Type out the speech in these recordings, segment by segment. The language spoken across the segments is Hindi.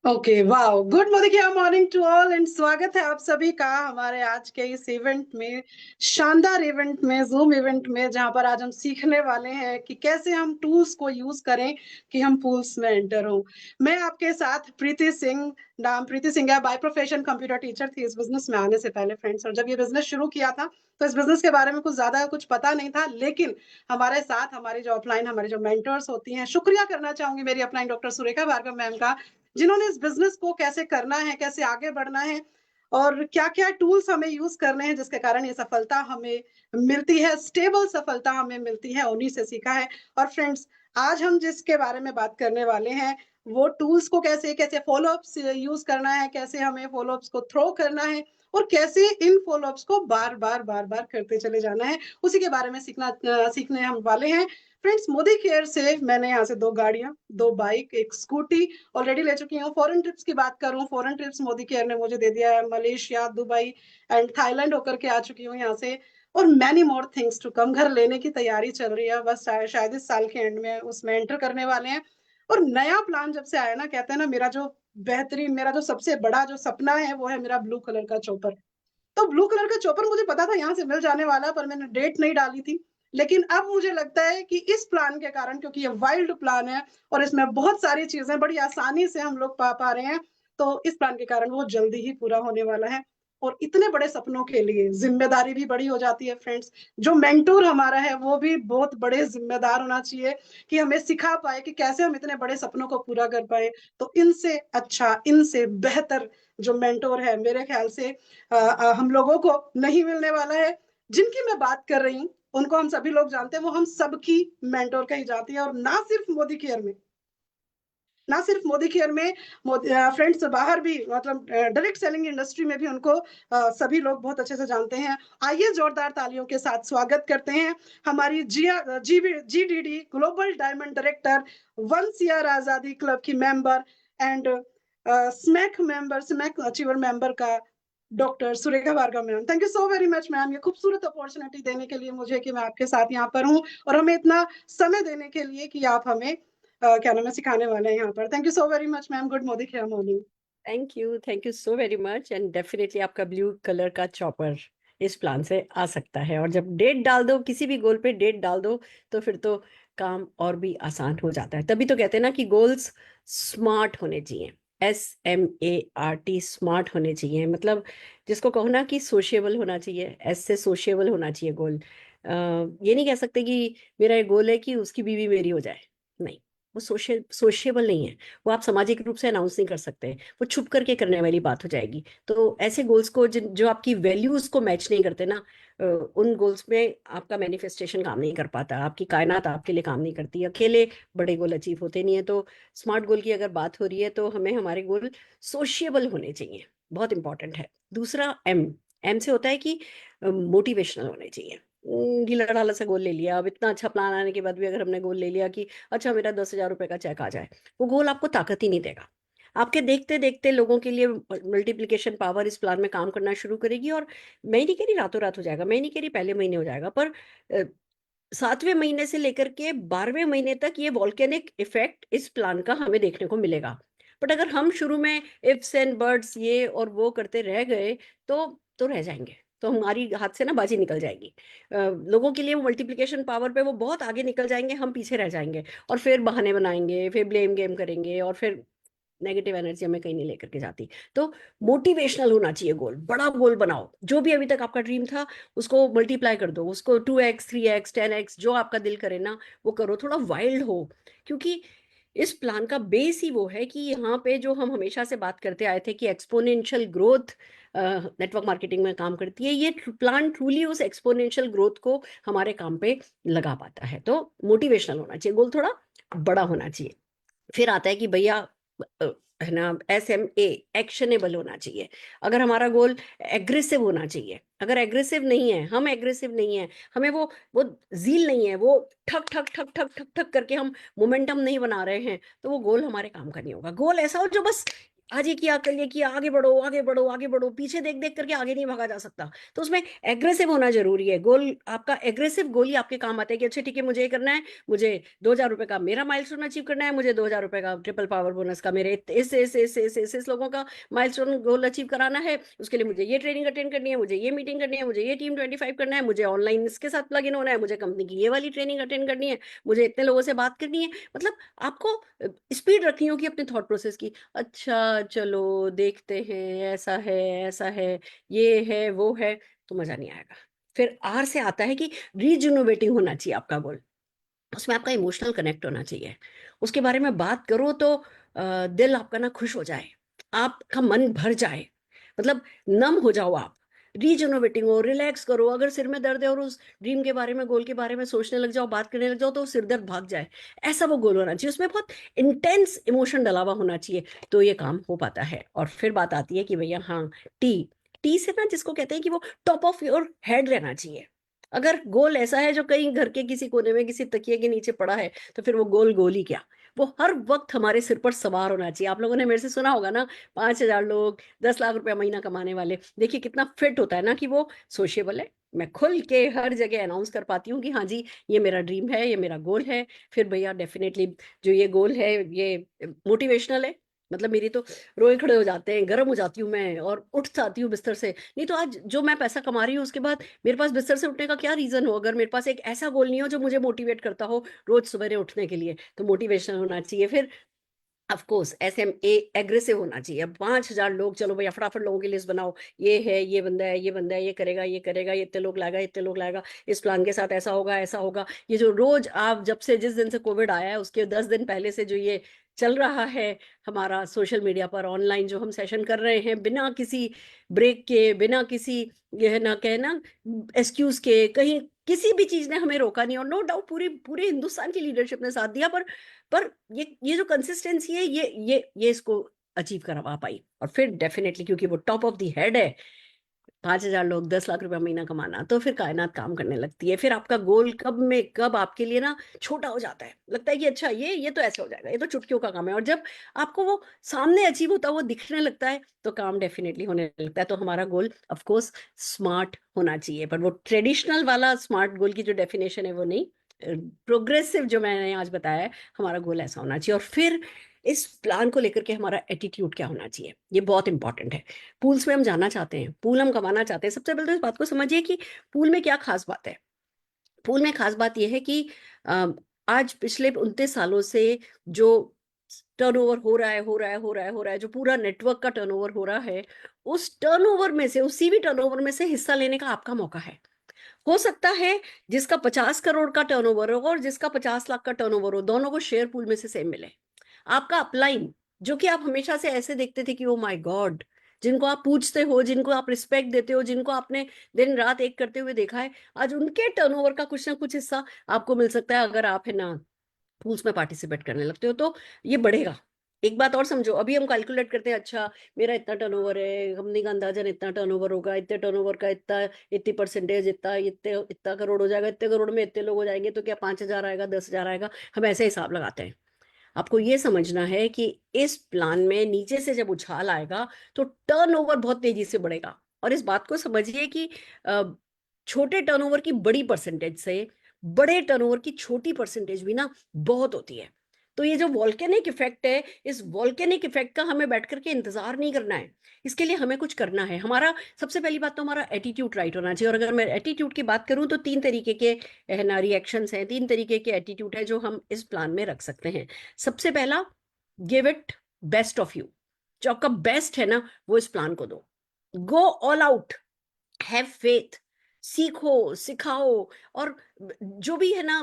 Okay, wow! गुड मॉर्निंग या मॉर्निंग टू ऑल एंड स्वागत है आप सभी का हमारे आज के इस इवेंट में, शानदार इवेंट में, ज़ूम इवेंट में, जहाँ पर आज हम सीखने वाले हैं कि कैसे हम टूल्स को यूज़ करें कि हम पूल्स में एंटर हों। मैं आपके साथ प्रीति सिंह, नाम प्रीति सिंह है, बाय प्रोफेशन कंप्यूटर टीचर थी इस बिज़नेस में आने से पहले फ्रेंड्स। और जब ये बिज़नेस शुरू किया था, तो इस बिज़नेस के बारे में कुछ ज़्यादा कुछ पता नहीं था, लेकिन हमारे साथ हमारी जो अपलाइन हमारी जो मेंटर्स होती हैं, शुक्रिया करना चाहूँगी मेरी upline doctor Surekha Bhargava ma'am का, जिन्होंने इस बिज़नेस को कैसे करना है, कैसे आगे बढ़ना है और क्या-क्या टूल्स हमें यूज़ करने हैं जिसके कारण ये सफलता हमें मिलती है, स्टेबल सफलता हमें मिलती है, उन्हीं से सीखा है। और फ्रेंड्स, आज हम जिसके बारे में बात करने वाले हैं, वो टूल्स को कैसे कैसे फ़ॉलो-अप्स यूज़ करना है, कैसे हमें फ़ॉलो-अप्स को थ्रो करना है और कैसे इन फ़ॉलो-अप्स को बार-बार, बार-बार करते चले जाना है, उसी के बारे में सीखने हम वाले हैं। फ्रेंड्स, मोदी केयर से मैंने यहाँ से 2 गाड़ियाँ, 2 बाइक, 1 स्कूटी ऑलरेडी ले चुकी हूँ। फॉरेन ट्रिप्स की बात करूँ, फॉरेन ट्रिप्स मोदी केयर ने मुझे दे दिया है। मलेशिया, दुबई एंड थाईलैंड होकर के आ चुकी हूँ यहाँ से और many more things to come. घर लेने की तैयारी चल रही है, बस शायद इस साल के एंड में उसमें एंटर करने वाले हैं। और नया प्लान जब से आया ना, कहते हैं ना, मेरा जो सबसे बड़ा जो सपना है, वो है मेरा ब्लू कलर का चॉपर। तो ब्लू कलर का चॉपर मुझे पता था यहाँ से मिल जाने वाला है, पर मैंने डेट नहीं डाली थी। लेकिन अब मुझे लगता है कि इस प्लान के कारण, क्योंकि ये वाइल्ड प्लान है और इसमें बहुत सारी चीज़ें बड़ी आसानी से हम लोग पा पा रहे हैं, तो इस प्लान के कारण वो जल्दी ही पूरा होने वाला है। और इतने बड़े सपनों के लिए ज़िम्मेदारी भी बड़ी हो जाती है फ्रेंड्स। जो मेंटर हमारा है, वो भी बहुत बड़े ज़िम्मेदार होना चाहिए कि हमें सिखा पाए कि कैसे हम इतने बड़े सपनों को पूरा कर पाएँ। तो इनसे अच्छा, इनसे बेहतर जो मेंटर है, मेरे ख्याल से हम लोगों को नहीं मिलने वाला है। जिनकी मैं बात कर रही हूँ, उनको हम सभी लोग जानते हैं, वो हम सबकी मेंटर कही जाती है और ना सिर्फ मोदी केयर में, फ्रेंड्स बाहर भी, मतलब डायरेक्ट सेलिंग इंडस्ट्री में भी उनको सभी लोग बहुत अच्छे से जानते हैं। आइए जोरदार तालियों के साथ स्वागत करते हैं हमारी जीडीडी ग्लोबल डायमंड डायरेक्टर, वंस ईयर आज़ादी क्लब की मेंबर एंड स्मैक अचीवर मेंबर का doctor Surekha Bhargava ma'am. Thank you so very much ma'am, ये खूबसूरत अपॉर्चुनिटी देने के लिए मुझे कि मैं आपके साथ यहाँ पर हूँ और हमें इतना समय देने के लिए कि आप हमें क्या नाम है, सिखाने वाले हैं यहाँ पर। Thank you so very much ma'am, good morning. Thank you so very much and definitely आपका ब्लू कलर का चॉपर इस प्लान से आ सकता है। और जब डेट डाल दो, किसी भी गोल पे डेट डाल दो, तो फिर तो काम और भी आसान हो जाता है। तभी तो कहते हैं ना कि गोल्स स्मार्ट होने चाहिए। SMART, स्मार्ट होने चाहिए। मतलब जिसको कहो ना कि सोशेबल होना चाहिए, एस से सोशेबल होना चाहिए गोल। ये नहीं कह सकते कि मेरा एक गोल है कि उसकी बीवी मेरी हो जाए। नहीं, वो सोशेबल नहीं है। वो आप सामाजिक रूप से अनाउंस नहीं कर सकते। वो छुप करके करने वाली बात हो जाएगी। तो ऐसे गोल्स को जो आपकी वैल्यूज को मैच नहीं करते ना, उन गोल्स में आपका मैनिफेस्टेशन काम नहीं कर पाता। आपकी कायनात आपके लिए काम नहीं करती। अकेले बड़े गोल अचीव होते नहीं है। तो स्मार्ट गोल की अगर बात हो रही है, तो हमें हमारे गोल सोशिएबल होने चाहिए। बहुत इंपॉर्टेंट है। दूसरा, एम एम से होता है कि मोटिवेशनल होने चाहिए। ढीला ढाला सा गोल ले लिया। अब इतना अच्छा प्लान आने के बाद भी अगर हमने गोल ले लिया कि अच्छा मेरा 10,000 रुपए का चेक आ जाए, वो गोल आपको ताकत ही नहीं देगा। आपके देखते देखते लोगों के लिए मल्टीप्लिकेशन पावर इस प्लान में काम करना शुरू करेगी। और मैं नहीं कह रही रातों रात हो जाएगा, मैं नहीं कह रही पहले महीने हो जाएगा, पर 7वें महीने से लेकर के 12वें महीने तक ये वॉल्केनिक इफेक्ट इस प्लान का हमें देखने को मिलेगा। बट अगर हम शुरू में इफ्स एंड बर्ड्स ये और वो करते रह गए, तो रह जाएंगे। तो हमारी हाथ से ना बाजी निकल जाएगी। लोगों के लिए वो मल्टीप्लिकेशन पावर पे वो बहुत आगे निकल जाएंगे, हम पीछे रह जाएंगे। और फिर बहाने बनाएंगे, फिर ब्लेम गेम करेंगे, और फिर नेगेटिव एनर्जी हमें कहीं नहीं लेकर के जाती। तो मोटिवेशनल होना चाहिए गोल। बड़ा गोल बनाओ। जो भी अभी तक आपका ड्रीम था, उसको मल्टीप्लाई कर दो। उसको 2x 3x 10x जो आपका दिल करे ना, वो करो। थोड़ा वाइल्ड हो, क्योंकि इस प्लान का बेस ही वो है कि यहाँ पे जो हम हमेशा से बात करते आए थे कि एक्सपोनेंशियल ग्रोथ नेटवर्क मार्केटिंग में काम करती है, ये प्लान ट्रूली उस एक्सपोनेंशियल ग्रोथ को हमारे काम पे लगा पाता है। तो मोटिवेशनल होना चाहिए गोल, थोड़ा बड़ा होना चाहिए। फिर आता है कि भैया, अ, है ना, SMA, एक्शनेबल होना चाहिए। अगर हमारा गोल एग्रेसिव होना चाहिए, अगर एग्रेसिव नहीं है, हम एग्रेसिव नहीं है, हमें वो जील नहीं है, वो ठक ठक ठक ठक ठक ठक करके हम मोमेंटम नहीं बना रहे हैं, तो वो गोल हमारे काम का नहीं होगा। गोल ऐसा हो जो बस आज ये किया, कल ये किया, आगे बढ़ो आगे बढ़ो आगे बढ़ो, पीछे देख देख करके आगे नहीं भागा जा सकता। तो उसमें एग्रेसिव होना जरूरी है। गोल आपका एग्रेसिव गोल ही आपके काम आता है कि अच्छा ठीक है, मुझे ये करना है, मुझे 2,000 रुपए का मेरा माइलस्टोन अचीव करना है, मुझे 2,000 रुपए का ट्रिपल पावर बोनस का मेरे इस लोगों का माइलस्टोन गोल अचीव कराना है, उसके लिए मुझे ये ट्रेनिंग अटेंड करनी है, मुझे ये मीटिंग करनी है, मुझे ये टीम 25 करना है, मुझे ऑनलाइन इसके साथ प्लग इन होना है, मुझे कंपनी की ये वाली ट्रेनिंग अटेंड करनी है, मुझे इतने लोगों से बात करनी है। मतलब आपको स्पीड रखनी होगी अपने थॉट प्रोसेस की। अच्छा चलो देखते हैं, ऐसा है ऐसा है, ये है वो है, तो मजा नहीं आएगा। फिर आर से आता है कि रीजुनोवेटिंग होना चाहिए आपका गोल। उसमें आपका इमोशनल कनेक्ट होना चाहिए। उसके बारे में बात करो तो दिल आपका ना खुश हो जाए, आपका मन भर जाए, मतलब नम हो जाओ आप। रीजनोवेटिंग हो, रिलैक्स करो। अगर सिर में दर्द है और उस ड्रीम के बारे में, गोल के बारे में सोचने लग जाओ, बात करने लग जाओ, तो सिर दर्द भाग जाए। ऐसा वो गोल होना चाहिए, उसमें बहुत इंटेंस इमोशन डला हुआ होना चाहिए, तो ये काम हो पाता है। और फिर बात आती है कि भैया हाँ, टी टी से ना, जिसको कहते हैं कि वो टॉप ऑफ योर हेड रहना चाहिए। अगर गोल ऐसा है जो कहीं घर के किसी कोने में किसी तकिए के नीचे पड़ा है, तो फिर वो गोल गोल ही क्या, वो हर वक्त हमारे सिर पर सवार होना चाहिए। आप लोगों ने मेरे से सुना होगा ना, 5,000 लोग, 10 लाख रुपया महीना कमाने वाले, देखिए कितना फिट होता है ना, कि वो सोशेबल है। मैं खुल के हर जगह अनाउंस कर पाती हूँ कि हाँ जी, ये मेरा ड्रीम है, ये मेरा गोल है। फिर भैया डेफिनेटली जो ये गोल है ये मोटिवेशनल है। मतलब मेरी तो रोए खड़े हो जाते हैं, गर्म हो जाती हूँ मैं और उठ जाती हूँ बिस्तर से। नहीं तो आज जो मैं पैसा कमा रही हूँ उसके बाद मेरे पास बिस्तर से उठने का क्या रीजन हो, अगर मेरे पास एक ऐसा गोल नहीं हो जो मुझे मोटिवेट करता हो रोज सवेरे उठने के लिए। तो मोटिवेशन होना चाहिए। फिर ऑफ कोर्स ऐसे एग्रेसिव होना चाहिए। 5,000 लोग, चलो भैया फटाफट लोगों की लिस्ट बनाओ, ये है, ये बंदा है, ये बंदा है, ये करेगा, ये करेगा, ये इतने लोग लाएगा, इतने लोग लाएगा, इस प्लान के साथ ऐसा होगा ऐसा होगा। ये जो रोज आप, जब से जिस दिन से कोविड आया है उसके 10 दिन पहले से जो ये चल रहा है हमारा सोशल मीडिया पर ऑनलाइन जो हम सेशन कर रहे हैं, बिना किसी ब्रेक के, बिना किसी यह ना कहना एक्सक्यूज के, कहीं किसी भी चीज ने हमें रोका नहीं। और नो डाउट पूरी पूरे हिंदुस्तान की लीडरशिप ने साथ दिया, पर ये जो कंसिस्टेंसी है, ये इसको अचीव करवा पाई। और फिर डेफिनेटली क्योंकि वो टॉप ऑफ दी हेड है, 5,000 लोग, 10 लाख रुपया महीना कमाना, तो फिर कायनात काम करने लगती है। फिर आपका गोल कब में कब आपके लिए ना छोटा हो जाता है, लगता है कि अच्छा ये तो ऐसे हो जाएगा, ये तो चुटकियों का काम है। और जब आपको वो सामने अचीव होता है, वो दिखने लगता है, तो काम डेफिनेटली होने लगता है। तो हमारा गोल ऑफ कोर्स स्मार्ट होना चाहिए, पर वो ट्रेडिशनल वाला स्मार्ट गोल की जो डेफिनेशन है वो नहीं, प्रोग्रेसिव जो मैंने आज बताया है, हमारा गोल ऐसा होना चाहिए। और फिर इस प्लान को लेकर के हमारा एटीट्यूड क्या होना चाहिए, ये बहुत इंपॉर्टेंट है। पूल्स में हम जाना चाहते हैं, पूल हम कमाना चाहते हैं, सबसे पहले तो इस बात को समझिए कि पूल में क्या खास बात है। पूल में खास बात यह है कि अ, आज पिछले 29 सालों से जो टर्नओवर हो रहा है हो रहा है हो रहा है हो रहा है, जो पूरा नेटवर्क का टर्नओवर हो रहा है, उस टर्नओवर में से, उस सीवी टर्नओवर में से हिस्सा लेने का आपका मौका है। हो सकता है जिसका 50 करोड़ का टर्नओवर हो और जिसका 50 लाख का टर्नओवर हो, दोनों को शेयर पूल में से सेम मिले। आपका अपलाइन, जो कि आप हमेशा से ऐसे देखते थे कि ओ माय गॉड, जिनको आप पूछते हो, जिनको आप रिस्पेक्ट देते हो, जिनको आपने दिन रात एक करते हुए देखा है, आज उनके टर्नओवर का कुछ ना कुछ हिस्सा आपको मिल सकता है, अगर आप है ना पूल्स में पार्टिसिपेट करने लगते हो, तो ये बढ़ेगा। एक बात और समझो, अभी हम कैलकुलेट करते हैं, अच्छा मेरा इतना टर्नओवर है, कंपनी का अंदाजन इतना टर्नओवर होगा, इतने टर्नओवर का इतना, इतनी परसेंटेज, इतना इतने इतना करोड़ हो जाएगा, इतने करोड़ में इतने लोग हो जाएंगे, तो क्या 5,000 आएगा, 10,000 आएगा, हम ऐसे हिसाब लगाते हैं। आपको ये समझना है कि इस प्लान में नीचे से जब उछाल आएगा तो टर्नओवर बहुत तेजी से बढ़ेगा। और इस बात को समझिए कि अ, छोटे टर्नओवर की बड़ी परसेंटेज से बड़े टर्नओवर की छोटी परसेंटेज भी ना बहुत होती है। तो ये जो वॉल्केनिक इफेक्ट है, इस वॉल्केनिक इफेक्ट का हमें बैठ करके इंतजार नहीं करना है। इसके लिए हमें कुछ करना है। हमारा सबसे पहली बात तो हमारा एटीट्यूड राइट होना चाहिए। और अगर मैं एटीट्यूड की बात करूं तो 3 तरीके के है ना रिएक्शंस हैं, 3 तरीके के एटीट्यूड है जो हम इस प्लान में रख सकते हैं। सबसे पहला, give it best of you. जो आपका बेस्ट है ना, वो इस प्लान को दो। Go all out, have faith, सीखो, सिखाओ। और जो भी है ना,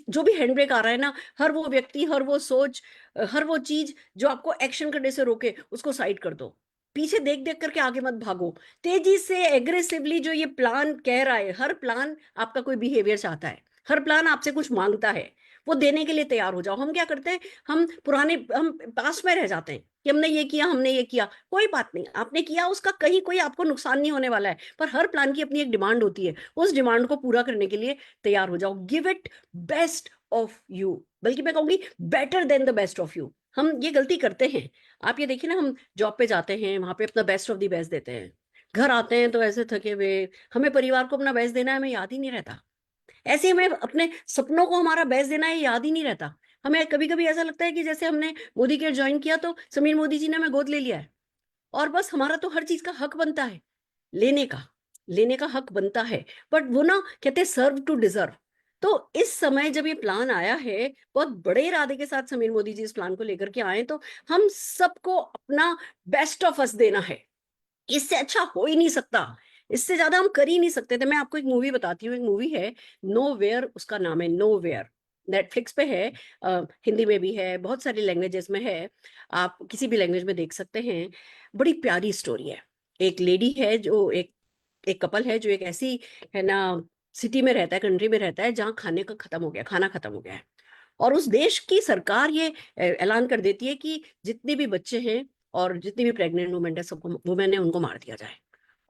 जो भी हैंड ब्रेक आ रहा है ना, हर वो व्यक्ति, हर वो सोच, हर वो चीज जो आपको एक्शन करने से रोके, उसको साइड कर दो। पीछे देख देख करके आगे मत भागो। तेजी से एग्रेसिवली जो ये प्लान कह रहा है, हर प्लान आपका कोई बिहेवियर चाहता है, हर प्लान आपसे कुछ मांगता है, वो देने के लिए तैयार हो जाओ। हम क्या करते हैं, हम पास में रह जाते हैं कि हमने ये किया, हमने ये किया। कोई बात नहीं, आपने किया, उसका कहीं कोई आपको नुकसान नहीं होने वाला है, पर हर प्लान की अपनी एक डिमांड होती है। उस डिमांड को पूरा करने के लिए तैयार हो जाओ। Give it best of you, बल्कि मैं कहूंगी better than the best of you. हम ये गलती करते हैं, आप ये देखिए ना, हम जॉब पे जाते हैं, वहां पे अपना बेस्ट ऑफ द बेस्ट देते हैं, घर आते हैं तो ऐसे थके हुए, हमें परिवार को अपना बेस्ट देना है, हमें याद ही नहीं रहता। ऐसे ही हमें अपने सपनों को हमारा बेस्ट देना है, याद ही नहीं रहता। हमें कभी कभी ऐसा लगता है कि जैसे हमने मोदी केयर ज्वाइन किया तो समीर मोदी जी ने हमें गोद ले लिया है, और बस हमारा तो हर चीज का हक बनता है, लेने का, लेने का हक बनता है। बट वो ना कहते हैं सर्व टू डिजर्व। तो इस समय जब ये प्लान आया है, बहुत बड़े इरादे के साथ समीर मोदी जी इस प्लान को लेकर के आए, तो हम सबको अपना बेस्ट ऑफ अस देना है। इससे अच्छा हो ही नहीं सकता, इससे ज्यादा हम कर ही नहीं सकते थे। मैं आपको एक मूवी बताती हूँ, एक मूवी है नो वेयर, उसका नाम है नो वेयर, नेटफ्लिक्स पे है। हिंदी में भी है, बहुत सारी लैंग्वेजेस में है, आप किसी भी लैंग्वेज में देख सकते हैं। बड़ी प्यारी स्टोरी है। एक लेडी है जो एक एक कपल है जो एक ऐसी है ना सिटी में रहता है, कंट्री में रहता है, जहाँ खाने का खत्म हो गया, खाना खत्म हो गया है। और उस देश की सरकार ये ऐलान कर देती है कि जितने भी बच्चे हैं और जितनी भी प्रेग्नेंट वुमेन है, सबको, वुमेन है, उनको मार दिया जाए।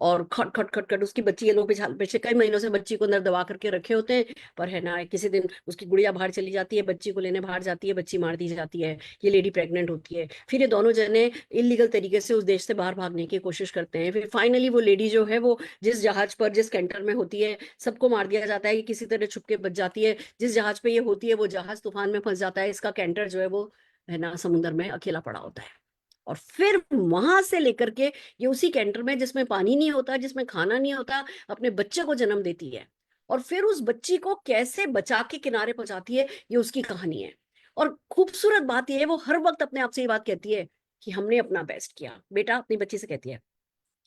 और खट खट खट खट उसकी बच्ची, ये लोग पिछले कई महीनों से बच्ची को अंदर दबा करके रखे होते हैं, पर है ना किसी दिन उसकी गुड़िया बाहर चली जाती है, बच्ची को लेने बाहर जाती है, बच्ची मार दी जाती है, ये लेडी प्रेग्नेंट होती है। फिर ये दोनों जने इलीगल तरीके से उस देश से बाहर भागने की कोशिश करते हैं। फिर फाइनली वो लेडी जो है वो जिस जहाज पर, जिस कैंटर में होती है, सबको मार दिया जाता है, ये किसी तरह छुप के बच जाती है। जिस जहाज पे ये होती है वो जहाज तूफान में फंस जाता है, इसका कैंटर जो है वो है ना समुद्र में अकेला पड़ा होता है। और फिर वहां से लेकर के ये उसी कैंटर में, जिसमें पानी नहीं होता, जिसमें खाना नहीं होता, अपने बच्चे को जन्म देती है। और फिर उस बच्ची को कैसे बचा के किनारे पहुंचाती है, ये उसकी कहानी है। और खूबसूरत बात यह है, वो हर वक्त अपने आप से ये बात कहती है कि हमने अपना बेस्ट किया। बेटा अपनी बच्ची से कहती है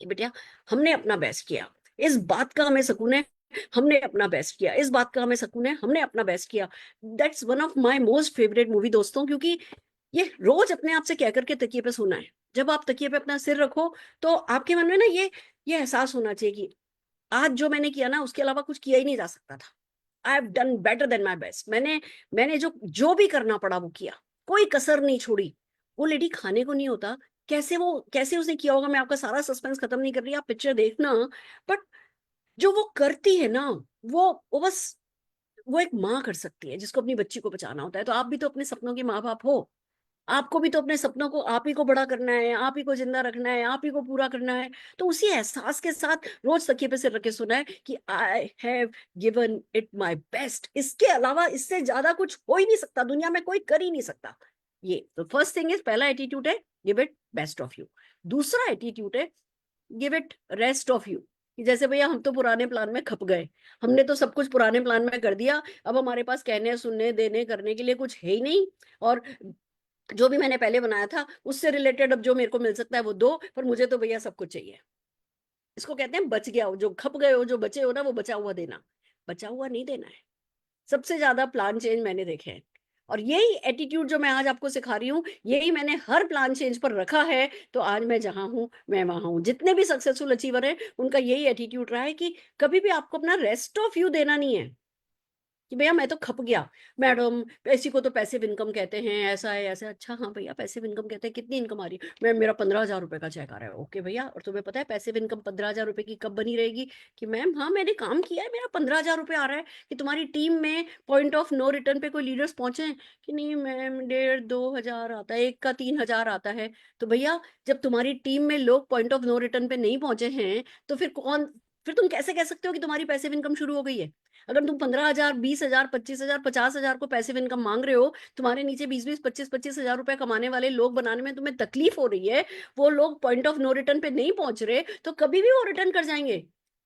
कि बेटा हमने अपना बेस्ट किया, इस बात का हमें सुकून है, हमने अपना बेस्ट किया, इस बात का हमें सुकून है, हमने अपना बेस्ट किया। That's one of my most favourite movie दोस्तों, क्योंकि ये रोज अपने आप से कह करके तकिए पे सोना है। जब आप तकिए पे अपना सिर रखो तो आपके मन में ना ये एहसास होना चाहिए कि आज जो मैंने किया ना, उसके अलावा कुछ किया ही नहीं जा सकता था। I have done better than my best. मैंने मैंने जो जो भी करना पड़ा वो किया, कोई कसर नहीं छोड़ी। वो लेडी खाने को नहीं होता, कैसे उसने किया होगा, मैं आपका सारा सस्पेंस खत्म नहीं कर रही, आप पिक्चर देखना। बट जो वो करती है ना, वो बस, वो एक माँ कर सकती है जिसको अपनी बच्ची को बचाना होता है। तो आप भी तो अपने सपनों के माँ बाप हो, आपको भी तो अपने सपनों को आप ही को बड़ा करना है, आप ही को जिंदा रखना है, आप ही को पूरा करना है। तो उसी एहसास के साथ रोज तकिए पे सिर रख के सुना है कि I have given it my best. इसके अलावा, इससे ज्यादा कुछ हो ही नहीं सकता, दुनिया में कोई कर ही नहीं सकता। ये तो फर्स्ट थिंग इज, पहला एटीट्यूड है give it best of you. दूसरा एटीट्यूड है give it rest of you. कि जैसे भैया हम तो पुराने प्लान में खप गए, हमने तो सब कुछ पुराने प्लान में कर दिया, अब हमारे पास कहने सुनने देने करने के लिए कुछ है ही नहीं। और जो भी मैंने पहले बनाया था उससे रिलेटेड अब जो मेरे को मिल सकता है वो दो, पर मुझे तो भैया सब कुछ चाहिए। इसको कहते हैं बच गया हो, जो खप गए हो, जो बचे हो ना, वो बचा हुआ देना। बचा हुआ नहीं देना है। सबसे ज्यादा प्लान चेंज मैंने देखे हैं, और यही एटीट्यूड जो मैं आज आपको सिखा रही हूँ, यही मैंने हर प्लान चेंज पर रखा है। तो आज मैं जहां हूं, मैं वहां हूं। जितने भी सक्सेसफुल अचीवर हैं, उनका यही एटीट्यूड रहा है कि कभी भी आपको अपना रेस्ट ऑफ यू देना नहीं है कि भैया मैं तो खप गया, मैडम इसी को तो पैसिव इनकम कहते हैं, ऐसा है ऐसा है। अच्छा हाँ भैया, पैसिव इनकम कहते हैं, कितनी इनकम आ रही है? मैम मेरा 15,000 रुपए का चेक आ रहा है। ओके भैया, और तुम्हें पता है पैसिव इनकम 15,000 रुपए की कब बनी रहेगी? कि मैम हाँ मैंने काम किया है, मेरा 15,000 रुपए आ रहा है। कि तुम्हारी टीम में पॉइंट ऑफ नो रिटर्न पे कोई लीडर्स पहुंचे हैं? कि नहीं मैम, 1,500 2,000 आता है, एक का 3,000 आता है। तो भैया जब तुम्हारी टीम में लोग पॉइंट ऑफ नो रिटर्न पे नहीं पहुंचे हैं, तो फिर तुम कैसे कह सकते हो कि तुम्हारी पैसिव इनकम शुरू हो गई है? अगर तुम 15,000 20,000 25,000 50,000 को पैसिव इनकम मांग रहे हो, तुम्हारे नीचे 20 20 25 25,000 रुपए कमाने वाले लोग बनाने में तुम्हें तकलीफ हो रही है, वो लोग पॉइंट ऑफ नो रिटर्न पे नहीं पहुंच रहे, तो कभी भी वो रिटर्न कर जाएंगे,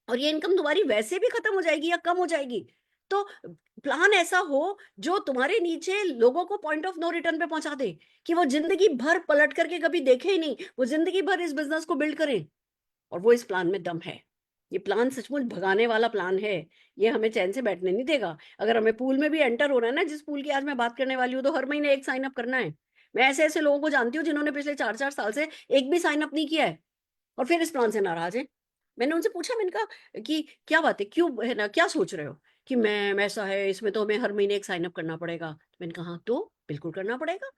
और ये इनकम तुम्हारी वैसे भी खत्म हो जाएगी या कम हो जाएगी। तो प्लान ऐसा हो जो तुम्हारे नीचे लोगों को पॉइंट ऑफ नो रिटर्न पे पहुंचा दे, कि वो जिंदगी भर पलट करके कभी देखे ही नहीं, वो जिंदगी भर इस बिजनेस को बिल्ड करें। और वो इस प्लान में दम है। ये प्लान सचमुच भगाने वाला प्लान है। ये हमें चैन से बैठने नहीं देगा। अगर हमें पूल में भी एंटर होना है ना, जिस पूल की आज मैं बात करने वाली हूँ, तो हर महीने एक साइन अप करना है। मैं ऐसे ऐसे लोगों को जानती हूँ जिन्होंने पिछले 4 4 साल से एक भी साइन अप नहीं किया है, और फिर इस प्लान से नाराज है। मैंने उनसे पूछा, मैंने कहा कि क्या बात है, क्यों है ना, क्या सोच रहे हो? कि मैम ऐसा है, इसमें तो हमें हर महीने एक साइन अप करना पड़ेगा। तो मैंने कहा हाँ, तो बिल्कुल करना पड़ेगा।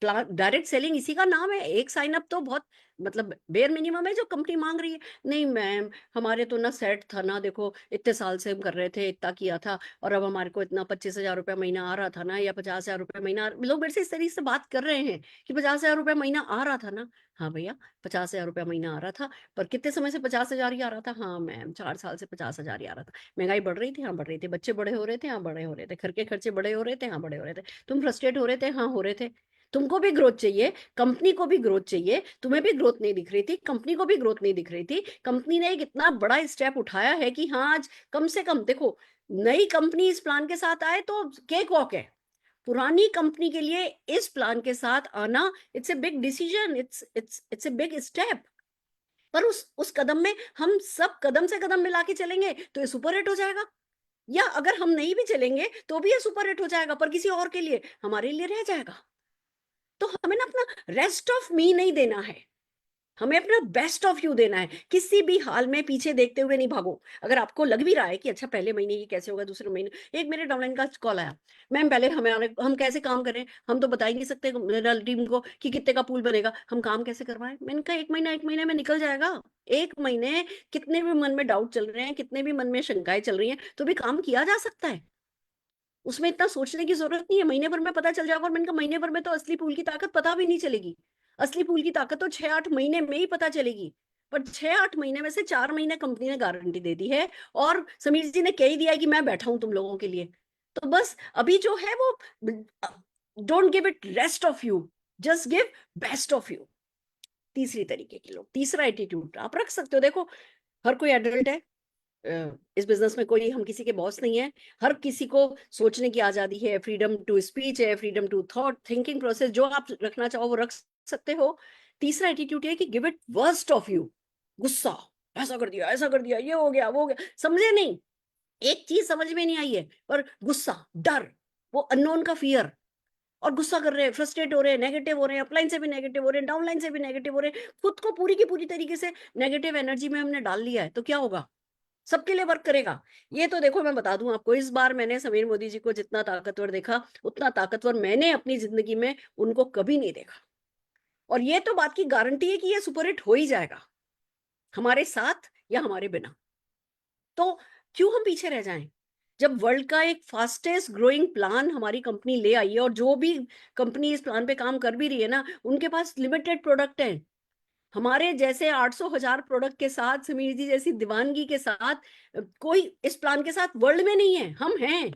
डायरेक्ट सेलिंग इसी का नाम है। एक साइन अप तो बहुत मतलब बेयर मिनिमम है जो कंपनी मांग रही है। नहीं मैम, हमारे तो ना सेट था ना, देखो इतने साल से हम कर रहे थे, इतना किया था, और अब हमारे को इतना 25,000 रुपया महीना आ रहा था ना, या 50,000 रुपया महीना लोग मेरे से इस तरीके से बात कर रहे हैं कि 50,000 रुपया महीना आ रहा था ना। हाँ भैया, 50,000 रुपया महीना आ रहा था, पर कितने समय से 50,000 ही आ रहा था? हाँ मैम, 4 साल से 50,000 ही आ रहा था। महंगाई बढ़ रही थी? हाँ बढ़ रही थी। बच्चे बड़े हो रहे थे? हाँ बड़े हो रहे थे। घर के खर्चे बड़े हो रहे थे? हाँ बड़े हो रहे थे। तुम फ्रस्ट्रेट हो रहे थे? हाँ हो रहे थे। तुमको भी ग्रोथ चाहिए, कंपनी को भी ग्रोथ चाहिए, तुम्हें भी ग्रोथ नहीं दिख रही थी, कंपनी को भी ग्रोथ नहीं दिख रही थी। कंपनी ने एक इतना बड़ा स्टेप उठाया है कि हाँ आज कम से कम देखो, नई कंपनी इस प्लान के साथ आए तो केक वॉक है। पुरानी कंपनी के लिए इस प्लान के साथ आना, it's a big decision, it's a big step. पर उस कदम में हम सब कदम से कदम मिला के चलेंगे तो ये सुपर हिट हो जाएगा, या अगर हम नहीं भी चलेंगे तो भी ये सुपर हिट हो जाएगा, पर किसी और के लिए, हमारे लिए रह जाएगा। तो हमें ना अपना रेस्ट ऑफ मी नहीं देना है, हमें अपना बेस्ट ऑफ यू देना है। किसी भी हाल में पीछे देखते हुए नहीं भागो। अगर आपको लग भी रहा है कि अच्छा पहले महीने ये कैसे होगा, दूसरे महीने, एक मेरे डाउनलाइन का कॉल आया, मैम पहले हम कैसे काम करें, हम तो बता ही नहीं सकते टीम को कि कितने का पूल बनेगा, हम काम कैसे करवाएं। मैंने कहा एक महीने में निकल जाएगा। एक महीने, कितने भी मन में डाउट चल रहे हैं, कितने भी मन में शंकाएं चल रही हैं, तो भी काम किया जा सकता है। उसमें इतना सोचने की जरूरत नहीं है, महीने भर में पता चल जाएगा। और मैंने कहा महीने भर में तो असली पूल की ताकत पता भी नहीं चलेगी। असली पूल की ताकत तो 6-8 महीने में ही पता चलेगी। पर 6-8 महीने में से 4 महीने कंपनी ने गारंटी दे दी है, और समीर जी ने कह ही दिया है कि मैं बैठा हूं तुम लोगों के लिए। तो बस अभी जो है वो, don't give it rest of you, just give best of you. तीसरी तरीके के लोग, तीसरा एटीट्यूड आप रख सकते हो। देखो, हर कोई एडल्ट है, इस बिजनेस में कोई हम किसी के बॉस नहीं है। हर किसी को सोचने की आजादी है, फ्रीडम टू स्पीच है, freedom to thought, thinking process, जो आप रखना चाहो वो रख सकते हो। तीसरा एटीट्यूड है कि give it worst of you. गुस्सा, ऐसा कर दिया, ये हो गया, वो हो गया, समझे नहीं, एक चीज समझ में नहीं आई है, पर गुस्सा, डर, वो अननोन का फियर, और गुस्सा कर रहे हैं, फ्रस्ट्रेट हो रहे हैं, नेगेटिव हो रहे हैं, अपलाइन से भी नेगेटिव हो रहे हैं, डाउनलाइन से भी नेगेटिव हो रहे हैं, खुद को पूरी की पूरी तरीके से नेगेटिव एनर्जी में हमने डाल लिया है, तो क्या होगा? सबके लिए वर्क करेगा? ये तो देखो, मैं बता दूं आपको, इस बार मैंने समीर मोदी जी को जितना ताकतवर देखा, उतना ताकतवर मैंने अपनी जिंदगी में उनको कभी नहीं देखा। और ये तो बात की गारंटी है कि ये सुपरहिट हो ही जाएगा, हमारे साथ या हमारे बिना। तो क्यों हम पीछे रह जाएं? जब वर्ल्ड का एक फास्टेस्ट ग्रोइंग प्लान हमारी कंपनी ले आई है, और जो भी कंपनी इस प्लान पे काम कर भी रही है ना, उनके पास लिमिटेड प्रोडक्ट है। हमारे जैसे 800,000 प्रोडक्ट के साथ, समीर जी जैसी दीवानगी के साथ, कोई इस प्लान के साथ वर्ल्ड में नहीं है। हम हैं,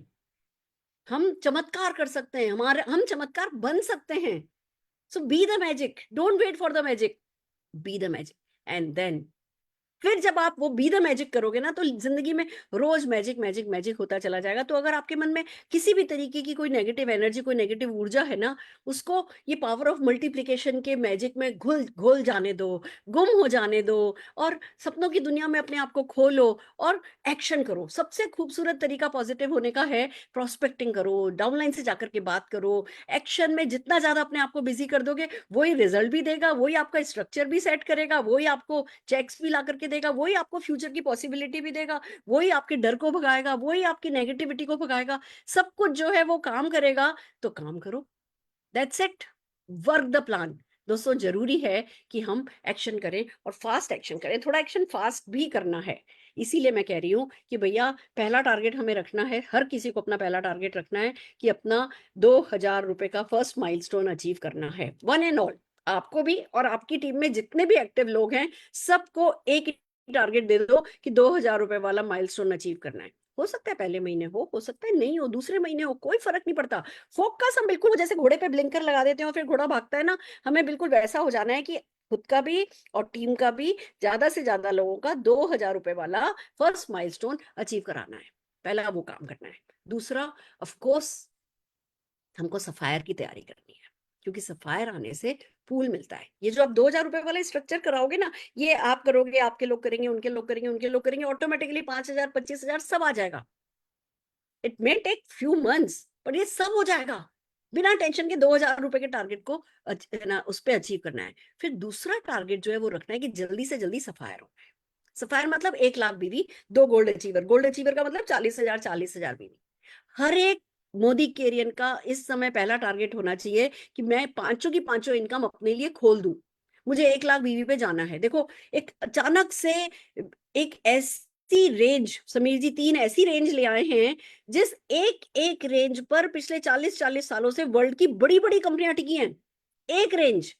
हम चमत्कार कर सकते हैं, हम चमत्कार बन सकते हैं। So be the magic, don't wait for the magic, be the magic. And then फिर जब आप वो बी द मैजिक करोगे ना, तो जिंदगी में रोज मैजिक मैजिक मैजिक होता चला जाएगा। तो अगर आपके मन में किसी भी तरीके की कोई नेगेटिव एनर्जी, कोई नेगेटिव ऊर्जा है ना, उसको ये पावर ऑफ मल्टीप्लिकेशन के मैजिक में घुल घोल जाने दो, गुम हो जाने दो, और सपनों की दुनिया में अपने आप को खोलो और एक्शन करो। सबसे खूबसूरत तरीका पॉजिटिव होने का है, प्रोस्पेक्टिंग करो, डाउनलाइन से जाकर के बात करो। एक्शन में जितना ज्यादा अपने आप को बिजी कर दोगे, वही रिजल्ट भी देगा, वही आपका स्ट्रक्चर भी सेट करेगा, वही आपको चेक्स भी ला करके देगा, वही आपको फ्यूचर की पॉसिबिलिटी भी देगा, वही आपके डर को भगाएगा, वही आपकी नेगेटिविटी को भगाएगा। सब कुछ जो है वो काम करेगा। तो काम करो, that's it, work the plan. दोस्तों, जरूरी है कि हम एक्शन करें, और फास्ट एक्शन करें, थोड़ा एक्शन फास्ट भी करना है। इसीलिए मैं कह रही हूँ कि भैया, पहला टारगेट हमें रखना है, हर किसी को अपना पहला टारगेट रखना है कि अपना 2,000 रुपए का फर्स्ट माइलस्टोन अचीव करना है, वन एंड ऑल। आपको भी और आपकी टीम में जितने भी एक्टिव लोग हैं, सबको एक ही टारगेट दे दो कि 2,000 रुपए वाला माइलस्टोन अचीव करना है। हो सकता है पहले महीने हो सकता है नहीं हो, दूसरे महीने हो, कोई फर्क नहीं पड़ता। फोकस हम बिल्कुल जैसे घोड़े पे ब्लिंकर लगा देते हैं और फिर घोड़ा भागता है ना, हमें बिल्कुल वैसा हो जाना है कि खुद का भी और टीम का भी, ज्यादा से ज्यादा लोगों का 2,000 रुपए वाला फर्स्ट माइलस्टोन अचीव कराना है। पहला वो काम करना है। दूसरा, ऑफ कोर्स, हमको सफायर की तैयारी करनी है, क्योंकि सफायर आने से पूल मिलता है। ये जो आप 2,000 रुपए वाला स्ट्रक्चर कराओगे ना, ये आप करोगे, आपके लोग करेंगे, उनके लोग करेंगे, उनके लोग करेंगे, ऑटोमेटिकली 5,000 25,000 सब आ जाएगा। It may take few months, पर ये सब हो जाएगा बिना टेंशन के। 2,000 रुपए के टारगेट को ना उस पर अचीव करना है। फिर दूसरा टारगेट जो है वो रखना है कि जल्दी से जल्दी सफायर हो। सफायर मतलब 1 लाख बीवी, 2 गोल्ड अचीवर। गोल्ड अचीवर का मतलब 40,000 40,000 बीवी। हर एक मोदी केरियन का इस समय पहला टारगेट होना चाहिए कि मैं पांचों की पांचों इनकम अपने लिए खोल दूं। मुझे 1 लाख बीवी पे जाना है। देखो, एक अचानक से एक ऐसी रेंज, समीर जी 3 ऐसी रेंज ले आए हैं जिस एक एक रेंज पर पिछले 40-40 सालों से वर्ल्ड की बड़ी बड़ी कंपनियां टिकी हैं। एक रेंज,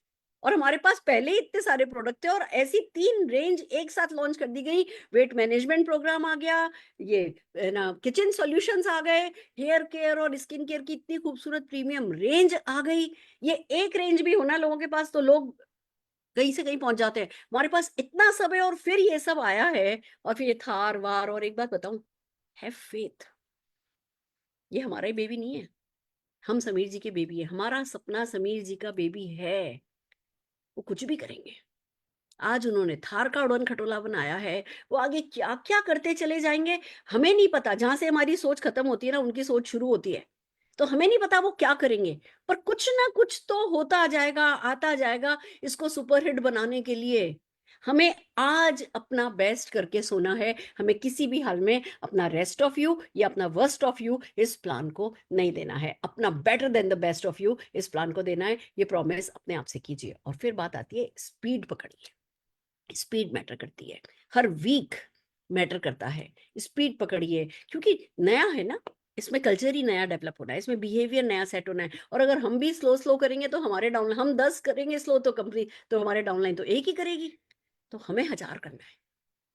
और हमारे पास पहले ही इतने सारे प्रोडक्ट थे और ऐसी 3 रेंज एक साथ लॉन्च कर दी गई। वेट मैनेजमेंट प्रोग्राम आ गया, ये ना किचन सॉल्यूशंस आ गए, हेयर केयर और स्किन केयर की इतनी खूबसूरत प्रीमियम रेंज आ गई। ये एक रेंज भी होना लोगों के पास तो लोग कहीं से कहीं पहुंच जाते हैं। हमारे पास इतना सब है और फिर ये सब आया है, और फिर ये थार वार। और एक बात बताऊं, हैव फेथ, ये हमारा ही बेबी नहीं है, हम समीर जी के बेबी है। हमारा सपना समीर जी का बेबी है, वो कुछ भी करेंगे। आज उन्होंने थार का उड़न खटोला बनाया है, वो आगे क्या क्या करते चले जाएंगे हमें नहीं पता। जहां से हमारी सोच खत्म होती है ना, उनकी सोच शुरू होती है। तो हमें नहीं पता वो क्या करेंगे, पर कुछ ना कुछ तो होता जाएगा, आता जाएगा इसको सुपरहिट बनाने के लिए। हमें आज अपना बेस्ट करके सोना है। हमें किसी भी हाल में अपना रेस्ट ऑफ यू या अपना वर्स्ट ऑफ यू इस प्लान को नहीं देना है। अपना better than the best of you इस प्लान को देना है। ये प्रॉमिस अपने आप से कीजिए। और फिर बात आती है स्पीड पकड़िए। स्पीड मैटर करती है, हर वीक मैटर करता है। स्पीड पकड़िए, क्योंकि नया है ना, इसमें कल्चर ही नया डेवलप होना है, इसमें बिहेवियर नया सेट होना है। और अगर हम भी स्लो स्लो करेंगे तो हमारे डाउनलाइन, हम 10 करेंगे स्लो तो कंपनी, तो हमारे डाउनलाइन तो एक ही करेगी। तो हमें 1000 करना है,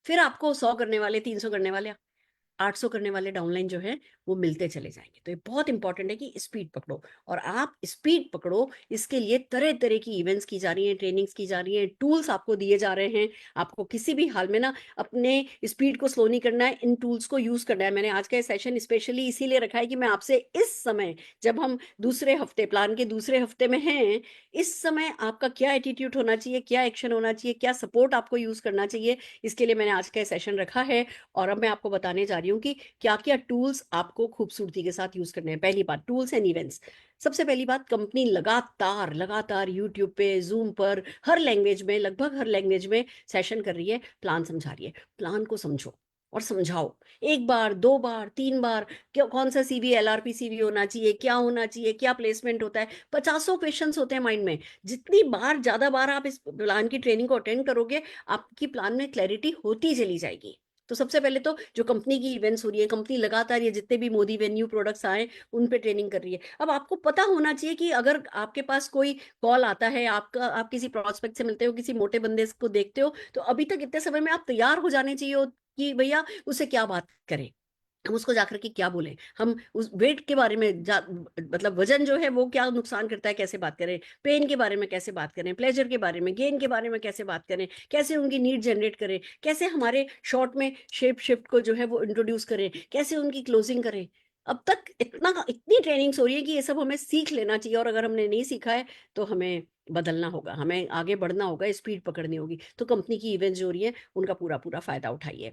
फिर आपको 100 करने वाले, 300 करने वाले, 800 करने वाले डाउनलाइन जो है वो मिलते चले जाएंगे। तो ये बहुत इंपॉर्टेंट है कि स्पीड पकड़ो। और आप स्पीड पकड़ो, इसके लिए तरह तरह की इवेंट्स की जा रही हैं, ट्रेनिंग्स की जा रही हैं, टूल्स आपको दिए जा रहे हैं। आपको किसी भी हाल में ना अपने स्पीड को स्लो नहीं करना है, इन टूल्स को यूज करना है। मैंने आज का सेशन स्पेशली इसीलिए रखा है कि मैं आपसे इस समय, जब हम दूसरे हफ्ते, प्लान के दूसरे हफ्ते में हैं, इस समय आपका क्या एटीट्यूड होना चाहिए, क्या एक्शन होना चाहिए, क्या सपोर्ट आपको यूज करना चाहिए, इसके लिए मैंने आज का सेशन रखा है। और अब मैं आपको बताने जा रही हूँ कि क्या क्या टूल्स आपको खूबसूरती के साथ यूज करने हैं। पहली बात, टूल्स एंड इवेंट्स। सबसे पहली बात, कंपनी लगातार लगातार यूट्यूब पे, जूम पर, हर लैंग्वेज में, लगभग हर लैंग्वेज में सेशन कर रही है, प्लान समझा रही है। प्लान को समझो और समझाओ, 1 बार, 2 बार, 3 बार। क्या, कौन सा सीवी, एलआरपी सीवी होना चाहिए, क्या होना चाहिए, क्या प्लेसमेंट होता है, 50 क्वेश्चंस होते हैं माइंड में। जितनी बार, ज्यादा बार आप इस प्लान की ट्रेनिंग को अटेंड करोगे, आपकी प्लान में क्लैरिटी होती चली जाएगी। तो सबसे पहले तो जो कंपनी की इवेंट्स हो रही है, कंपनी लगातार ये जितने भी मोदी वेन्यू प्रोडक्ट्स आए उन पे ट्रेनिंग कर रही है। अब आपको पता होना चाहिए कि अगर आपके पास कोई कॉल आता है, आपका, आप किसी प्रोस्पेक्ट से मिलते हो, किसी मोटे बंदे को देखते हो, तो अभी तक इतने समय में आप तैयार हो जाने चाहिए कि भैया उससे क्या बात करें, हम उसको जाकर के क्या बोले, हम उस वेट के बारे में मतलब वजन जो है वो क्या नुकसान करता है कैसे बात करें, पेन के बारे में कैसे बात करें, प्लेजर के बारे में, गेन के बारे में कैसे बात करें, कैसे उनकी नीड जनरेट करें, कैसे हमारे शॉर्ट में शेप शिफ्ट को जो है वो इंट्रोड्यूस करें, कैसे उनकी क्लोजिंग करें। अब तक इतनी ट्रेनिंग्स हो रही है कि ये सब हमें सीख लेना चाहिए। और अगर हमने नहीं सीखा है तो हमें बदलना होगा, हमें आगे बढ़ना होगा, स्पीड पकड़नी होगी। तो कंपनी की इवेंट्स जो हो रही है उनका पूरा पूरा फायदा उठाइए।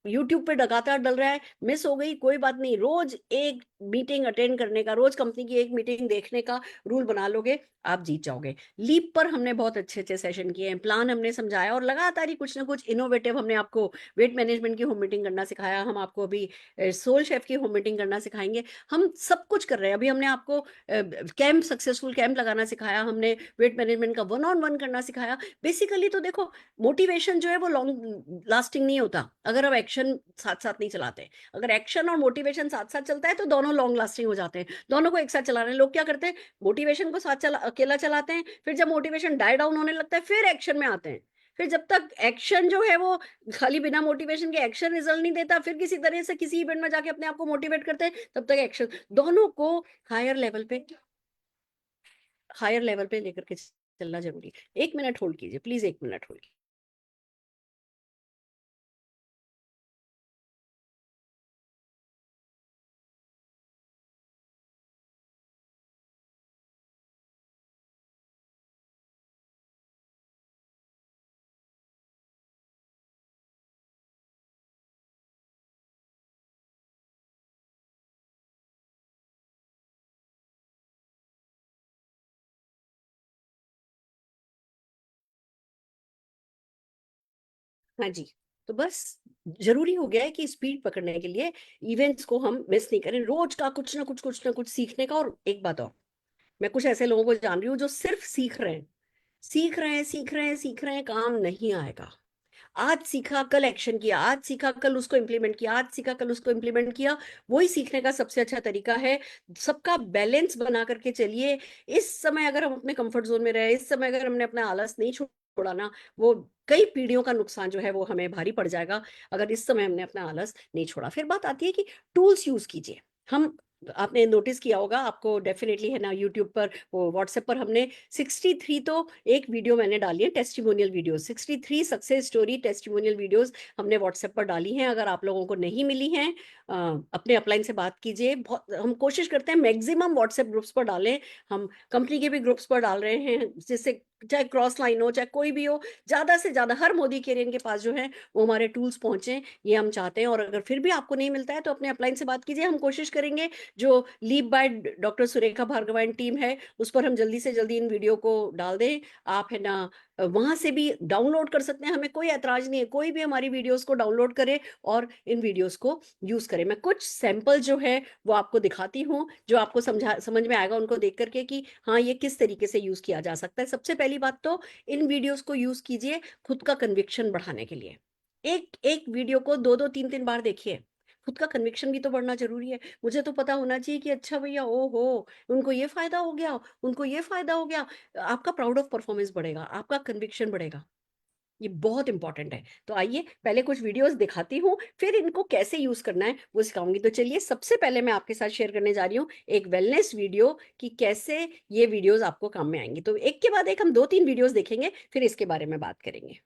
यूट्यूब पे लगातार डल रहा है, मिस हो गई कोई बात नहीं, रोज एक मीटिंग अटेंड करने का, रोज कंपनी की एक मीटिंग देखने का रूल बना लोगे, आप जीत जाओगे। लीप पर हमने बहुत अच्छे अच्छे सेशन किए हैं, प्लान हमने समझाया, और लगातार ही कुछ ना कुछ इनोवेटिव हमने आपको, वेट मैनेजमेंट की होम मीटिंग करना सिखाया, हम आपको अभी सोल शेफ की होम मीटिंग करना सिखाएंगे। हम सब कुछ कर रहे हैं। अभी हमने आपको कैंप, सक्सेसफुल कैंप लगाना सिखाया, हमने वेट मैनेजमेंट का 1-on-1 करना सिखाया। बेसिकली तो देखो, मोटिवेशन जो है वो लॉन्ग लास्टिंग नहीं होता अगर आप एक्शन साथ साथ नहीं चलाते। अगर एक्शन और मोटिवेशन साथ साथ चलता है तो दोनों लॉन्ग लास्टिंग हो जाते हैं। दोनों को एक साथ चला रहे हैं, लोग क्या करते हैं, मोटिवेशन को अकेला चलाते हैं, फिर जब मोटिवेशन डाई डाउन होने लगता है फिर एक्शन में आते हैं। फिर जब तक एक्शन जो है वो खाली बिना मोटिवेशन के एक्शन रिजल्ट नहीं देता, फिर किसी तरह से किसी इवेंट में जाके अपने आप को मोटिवेट करते हैं, तब तक एक्शन, दोनों को हायर लेवल पे, हायर लेवल पे लेकर के चलना जरूरी है। 1 मिनट होल्ड कीजिए प्लीज, 1 मिनट होल्ड। हाँ जी। तो बस जरूरी हो गया है कि स्पीड पकड़ने के लिए इवेंट्स को हम मिस नहीं करें, रोज का कुछ ना कुछ सीखने का। और एक बात और, मैं कुछ ऐसे लोगों को जान रही हूँ जो सिर्फ सीख रहे हैं, सीख रहे हैं, सीख रहे हैं, सीख रहे हैं, काम नहीं आएगा। आज सीखा कल एक्शन किया, आज सीखा कल उसको इम्प्लीमेंट किया, आज सीखा कल उसको इम्प्लीमेंट किया, वही सीखने का सबसे अच्छा तरीका है। सबका बैलेंस बना करके चलिए। इस समय अगर हम अपने कंफर्ट जोन में रहे, इस समय अगर हमने अपना आलस नहीं छोड़ा ना, वो कई पीढ़ियों का नुकसान जो है वो हमें भारी पड़ जाएगा, अगर इस समय हमने अपना आलस नहीं छोड़ा। फिर बात आती है कि टूल्स यूज कीजिए। हम, आपने नोटिस किया होगा, आपको डेफिनेटली है ना, यूट्यूब पर, वो व्हाट्सएप पर हमने 63, तो एक वीडियो मैंने डाली है testimonial video, 63 success story testimonial videos हमने व्हाट्सएप पर डाली हैं। अगर आप लोगों को नहीं मिली हैं, अपने अपलाइन से बात कीजिए। बहुत हम कोशिश करते हैं मैक्सिमम व्हाट्सएप ग्रुप्स पर डालें, हम कंपनी के भी ग्रुप्स पर डाल रहे हैं, जिससे चाहे क्रॉस लाइन हो चाहे कोई भी हो, ज्यादा से ज्यादा हर मोदी केरियन के पास जो है वो हमारे टूल्स पहुंचे, ये हम चाहते हैं। और अगर फिर भी आपको नहीं मिलता है तो अपने अपलाइन से बात कीजिए, हम कोशिश करेंगे जो लीव बाय डॉक्टर सुरेखा भार्गवान टीम है उस पर हम जल्दी से जल्दी इन वीडियो को डाल दें। आप है ना वहां से भी डाउनलोड कर सकते हैं, हमें कोई ऐतराज नहीं है, कोई भी हमारी वीडियोस को डाउनलोड करे और इन वीडियोस को यूज करे। मैं कुछ सैंपल जो है वो आपको दिखाती हूँ, जो आपको समझ में आएगा उनको देख करके कि हाँ ये किस तरीके से यूज किया जा सकता है। सबसे पहली बात तो इन वीडियोस को यूज कीजिए खुद का कन्विक्शन बढ़ाने के लिए। एक एक वीडियो को दो दो तीन तीन बार देखिए, खुद का कन्विक्शन भी तो बढ़ना जरूरी है। मुझे तो पता होना चाहिए कि अच्छा भैया, ओ हो, उनको ये फायदा हो गया, उनको ये फायदा हो गया। आपका प्राउड ऑफ परफॉर्मेंस बढ़ेगा, आपका कन्विक्शन बढ़ेगा, ये बहुत इंपॉर्टेंट है। तो आइए पहले कुछ वीडियोस दिखाती हूँ, फिर इनको कैसे यूज करना है वो सिखाऊंगी। तो चलिए सबसे पहले मैं आपके साथ शेयर करने जा रही हूँ एक वेलनेस वीडियो, कि कैसे ये वीडियोस आपको काम में आएंगी। तो एक के बाद एक हम 2-3 वीडियोस देखेंगे, फिर इसके बारे में बात करेंगे।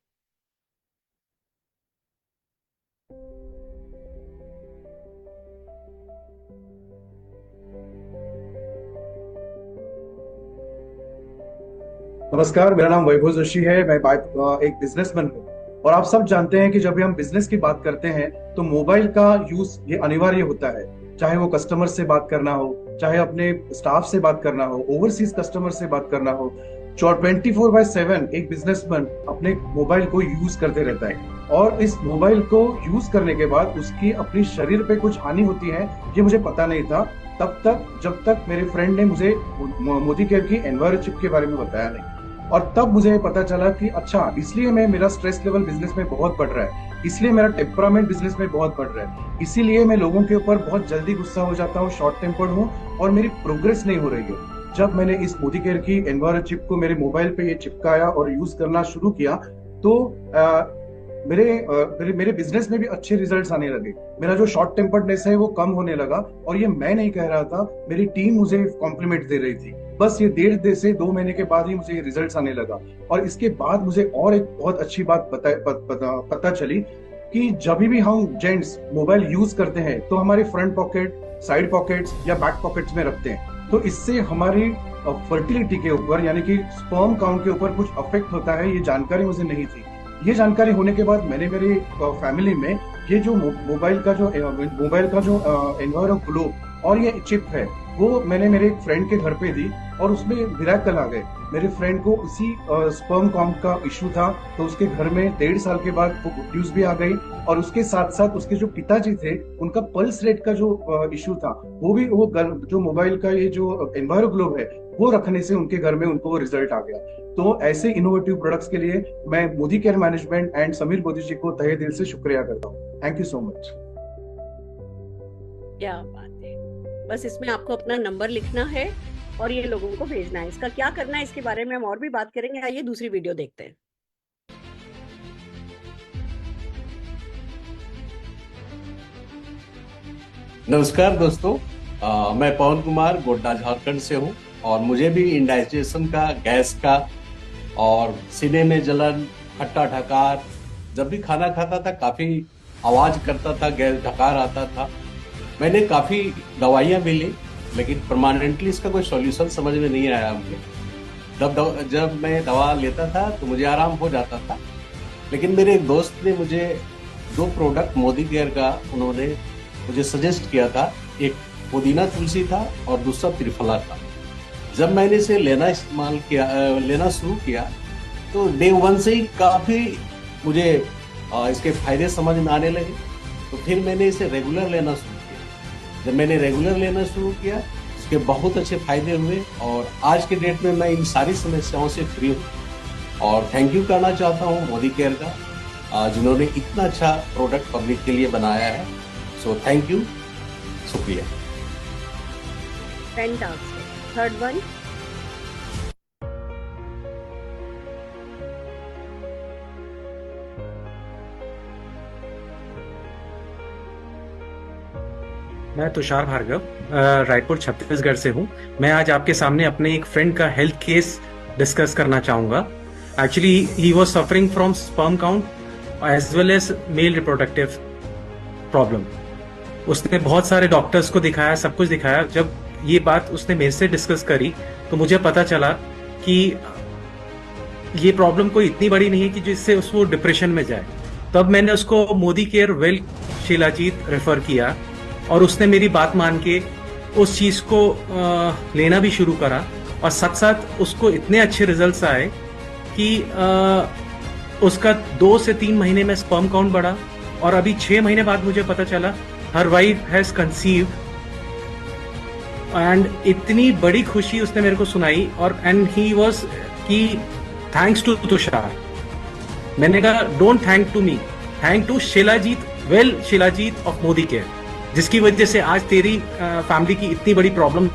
नमस्कार, मेरा नाम वैभव जोशी है। मैं एक बिजनेसमैन हूँ। और आप सब जानते हैं कि जब भी हम बिजनेस की बात करते हैं तो मोबाइल का यूज ये अनिवार्य होता है, चाहे वो कस्टमर से बात करना हो, चाहे अपने स्टाफ से बात करना हो, ओवरसीज कस्टमर से बात करना हो। 24/7 एक बिजनेसमैन अपने मोबाइल को यूज करते रहता है। और इस मोबाइल को यूज करने के बाद उसकी अपनी शरीर पे कुछ हानि होती है, ये मुझे पता नहीं था तब तक, जब तक मेरे फ्रेंड ने मुझे मोदी केयर की एनवायरो चिप के बारे में बताया नहीं। और तब मुझे पता चला कि अच्छा, इसलिए मेरा स्ट्रेस लेवल बिजनेस में बहुत बढ़ रहा है, इसलिए मेरा टेम्परामेंट बिजनेस में बहुत बढ़ रहा है, इसीलिए मैं लोगों के ऊपर बहुत जल्दी गुस्सा हो जाता हूँ, शॉर्ट टेम्पर्ड हूँ और मेरी प्रोग्रेस नहीं हो रही है। जब मैंने इस मोदी केयर की एनवायरो चिप को मेरे मोबाइल पे ये चिपकाया और यूज करना शुरू किया तो मेरे बिजनेस में भी अच्छे रिजल्ट्स आने लगे। मेरा जो शॉर्ट टेम्पर्डनेस है वो कम होने लगा। और ये मैं नहीं कह रहा था, मेरी टीम मुझे कॉम्प्लीमेंट दे रही थी। बस ये 1.5 से 2 महीने के बाद ही मुझे ये रिजल्ट्स आने लगा। और इसके बाद मुझे और एक बहुत अच्छी बात पता चली कि जब भी हम जेंट्स मोबाइल यूज करते हैं तो हमारे फ्रंट पॉकेट, साइड पॉकेट्स या बैक पॉकेट्स में रखते हैं, तो इससे हमारी फर्टिलिटी के ऊपर यानी कि स्पर्म काउंट के ऊपर कुछ अफेक्ट होता है। ये जानकारी मुझे नहीं थी। ये जानकारी होने के बाद मैंने मेरे फैमिली में ये जो मोबाइल का जो एनवायरो ग्लो और ये चिप है वो मैंने मेरे एक फ्रेंड के घर पे दी और उसमें मिरेकल आ गए। मेरे फ्रेंड को उसी स्पर्म काउंट का इशू था, तो उसके घर में 1.5 साल के बाद वो गुड न्यूज भी आ गई। और उसके साथ साथ उसके जो पिताजी थे, उनका पल्स रेट का जो इशू था वो भी, वो जो मोबाइल का ये जो एनवायरो ग्लो है वो रखने से उनके घर में उनको रिजल्ट आ गया। तो ऐसे इनोवेटिव प्रोडक्ट्स के लिए मैं Modi care management and Sameer Modi ji को तहे दिल से शुक्रिया करता हूँ। Thank you so much. क्या बात है। बस इसमें आपको अपना नंबर लिखना है और ये लोगों को भेजना है। इसका क्या करना है इसके बारे में हम और भी बात करेंगे। आइए दूसरी वीडियो देखते हैं। नमस्कार दोस्तों, मैं पवन कुमार गोड्डा झारखंड से हूँ और मुझे भी इंडाइजेशन का, गैस का और सीने में जलन, खट्टा ढकार, जब भी खाना खाता था काफी आवाज करता था, गैस ढकार आता था। मैंने काफी दवाइयां भी ली लेकिन परमानेंटली इसका कोई सॉल्यूशन समझ में नहीं आया मुझे। जब मैं दवा लेता था तो मुझे आराम हो जाता था, लेकिन मेरे एक दोस्त ने मुझे 2 प्रोडक्ट मोदी केयर का उन्होंने मुझे सजेस्ट किया था। एक पुदीना तुलसी था और दूसरा त्रिफला था। जब मैंने इसे लेना शुरू किया तो डे 1 से ही काफी मुझे इसके फायदे समझ में आने लगे, तो फिर मैंने इसे रेगुलर लेना शुरू किया। जब मैंने रेगुलर लेना शुरू किया, उसके बहुत अच्छे फायदे हुए और आज के डेट में मैं इन सारी समस्याओं से फ्री हूँ। और थैंक यू करना चाहता हूँ मोदी केयर का, जिन्होंने इतना अच्छा प्रोडक्ट पब्लिक के लिए बनाया है। सो थैंक यू, शुक्रिया। फैंटास्टिक। Third one. मैं तुषार भार्गव रायपुर छत्तीसगढ़ से हूँ। मैं आज आपके सामने अपने एक फ्रेंड का हेल्थ केस डिस्कस करना चाहूँगा। Actually he was suffering from sperm count as well as male reproductive problem. उसने बहुत सारे डॉक्टर्स को दिखाया, सब कुछ दिखाया। जब ये बात उसने मेरे से डिस्कस करी तो मुझे पता चला कि ये प्रॉब्लम कोई इतनी बड़ी नहीं है कि जिससे उसको डिप्रेशन में जाए। तब मैंने उसको Modi care well shilajit refer किया और उसने मेरी बात मान के उस चीज को लेना भी शुरू करा और साथ साथ उसको इतने अच्छे रिजल्ट्स आए कि उसका 2 से 3 महीने में स्पर्म काउंट बढ़ा और अभी 6 महीने बाद मुझे पता चला her wife has conceived. And इतनी बड़ी खुशी उसने मेरे को सुनाई और एंड ही वाज कि थैंक्स टू तुषार। मैंने कहा don't thank to me, thank to Shilajit well Shilajit of Modi care, जिसकी वजह से आज तेरी फैमिली की इतनी बड़ी प्रॉब्लम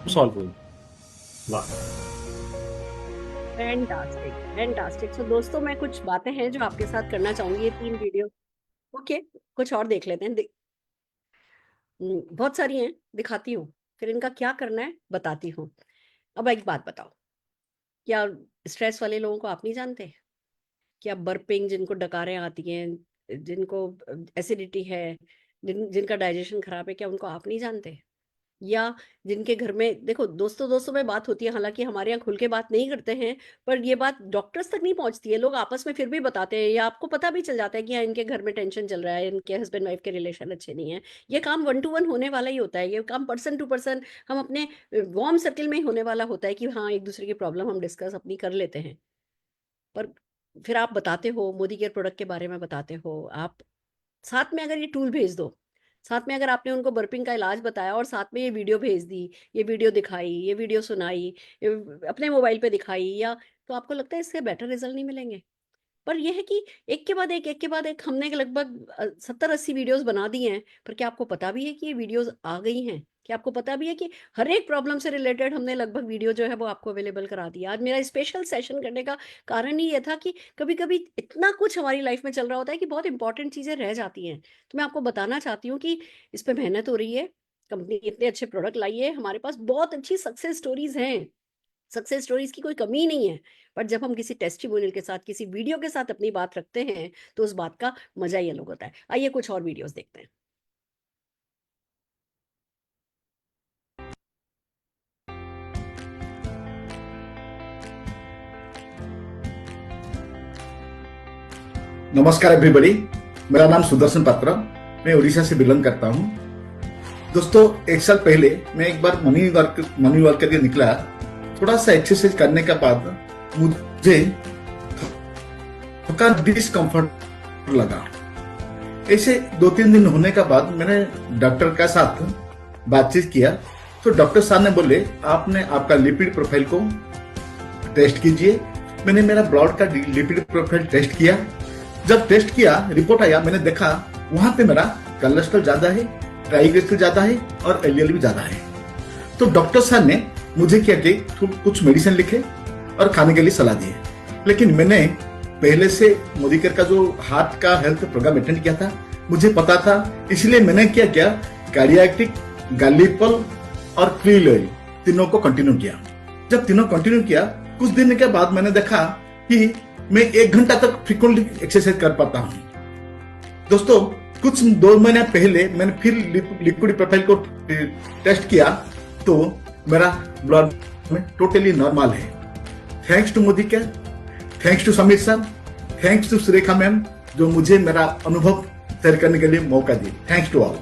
सॉल्व हुई। Fantastic, fantastic. सो दोस्तों, मैं कुछ बातें हैं जो आपके साथ करना चाहूंगी। ये 3 वीडियो ओके, कुछ और देख लेते हैं। बहुत सारी हैं, दिखाती हूँ, फिर इनका क्या करना है बताती हूँ। अब एक बात बताओ, क्या स्ट्रेस वाले लोगों को आप नहीं जानते? क्या बर्पिंग, जिनको डकारें आती हैं, जिनको एसिडिटी है, जिनका डाइजेशन खराब है, क्या उनको आप नहीं जानते? या जिनके घर में, देखो दोस्तों में बात होती है, हालांकि हमारे यहाँ खुल के बात नहीं करते हैं, पर ये बात डॉक्टर्स तक नहीं पहुंचती है। लोग आपस में फिर भी बताते हैं या आपको पता भी चल जाता है कि हाँ, इनके घर में टेंशन चल रहा है, इनके हस्बैंड वाइफ के रिलेशन अच्छे नहीं है। ये काम 1 to 1 होने वाला ही होता है। ये काम पर्सन टू पर्सन, हम अपने वार्म सर्किल में ही होने वाला होता है कि हाँ, एक दूसरे की प्रॉब्लम हम डिस्कस अपनी कर लेते हैं। पर फिर आप बताते हो, मोदी केयर प्रोडक्ट के बारे में बताते हो, आप साथ में अगर ये टूल भेज दो, साथ में अगर आपने उनको बर्पिंग का इलाज बताया और साथ में ये वीडियो भेज दी, ये वीडियो दिखाई, ये वीडियो सुनाई, अपने मोबाइल पे दिखाई, या तो आपको लगता है इससे बेटर रिजल्ट नहीं मिलेंगे? पर यह है कि एक के बाद एक के बाद एक हमने लगभग 70-80 वीडियोस बना दी हैं। पर क्या आपको पता भी है कि ये वीडियोस आ गई हैं? क्या आपको पता भी है कि हर एक प्रॉब्लम से रिलेटेड हमने लगभग वीडियो जो है वो आपको अवेलेबल करा दिया? आज मेरा स्पेशल सेशन करने का कारण ही ये था कि कभी कभी इतना कुछ हमारी लाइफ में चल रहा होता है कि बहुत इंपॉर्टेंट चीजें रह जाती हैं। तो मैं आपको बताना चाहती हूँ कि इस पर मेहनत हो रही है, कंपनी इतने अच्छे प्रोडक्ट लाई है, हमारे पास बहुत अच्छी सक्सेस स्टोरीज हैं। सक्सेस स्टोरीज की कोई कमी नहीं है, पर जब हम किसी टेस्टिमोनियल के साथ, किसी वीडियो के साथ अपनी बात रखते हैं तो उस बात का मजा ही अलग होता है। आइए कुछ और वीडियोस देखते हैं। नमस्कार एवरीबॉडी, मेरा नाम सुदर्शन पात्रा, मैं उड़ीसा से बिलोंग करता हूं। दोस्तों, 1 साल पहले मैं एक बार मॉर्निंग वॉक के लिए निकला। थोड़ा सा एक्सरसाइज करने के बाद मुझे थोड़ा डिस्कम्फर्ट लगा। ऐसे 2-3 दिन होने के बाद मैंने डॉक्टर के साथ बातचीत किया तो डॉक्टर साहब ने बोले आपने आपका लिपिड प्रोफाइल को टेस्ट कीजिए। मैंने मेरा ब्लड का लिपिड प्रोफाइल टेस्ट किया। जब टेस्ट किया, रिपोर्ट आया, मैंने देखा वहां पे मेरा कोलेस्ट्रॉल ज्यादा है, ट्राइग्लिसराइड ज्यादा है और एलडीएल भी ज्यादा है। तो डॉक्टर साहब ने मुझे क्या कि कुछ मेडिसिन लिखे और खाने के लिए सलाह दी। लेकिन मैंने पहले से मोदी केयर का जो हार्ट का हेल्थ प्रोग्राम अटेंड किया था, मुझे पता था, इसलिए मैंने क्या किया, कार्डियाक्टिक, गार्लिपल और क्रील ऑयल तीनों को कंटिन्यू किया। जब तीनों कंटिन्यू किया, कुछ दिन के बाद मैंने देखा कि मैं 1 घंटा तक फ्रीक्वेंटली एक्सरसाइज कर पाता हूं। दोस्तों, कुछ 2 महीने पहले मैंने फिर लिक्विड प्रोफाइल को टेस्ट किया तो मेरा ब्लड में टोटली नॉर्मल है। Thanks to Modi care, thanks to Sameer sir, thanks to Surekha ma'am, जो मुझे मेरा अनुभव शेयर करने के लिए मौका दी। Thanks to all.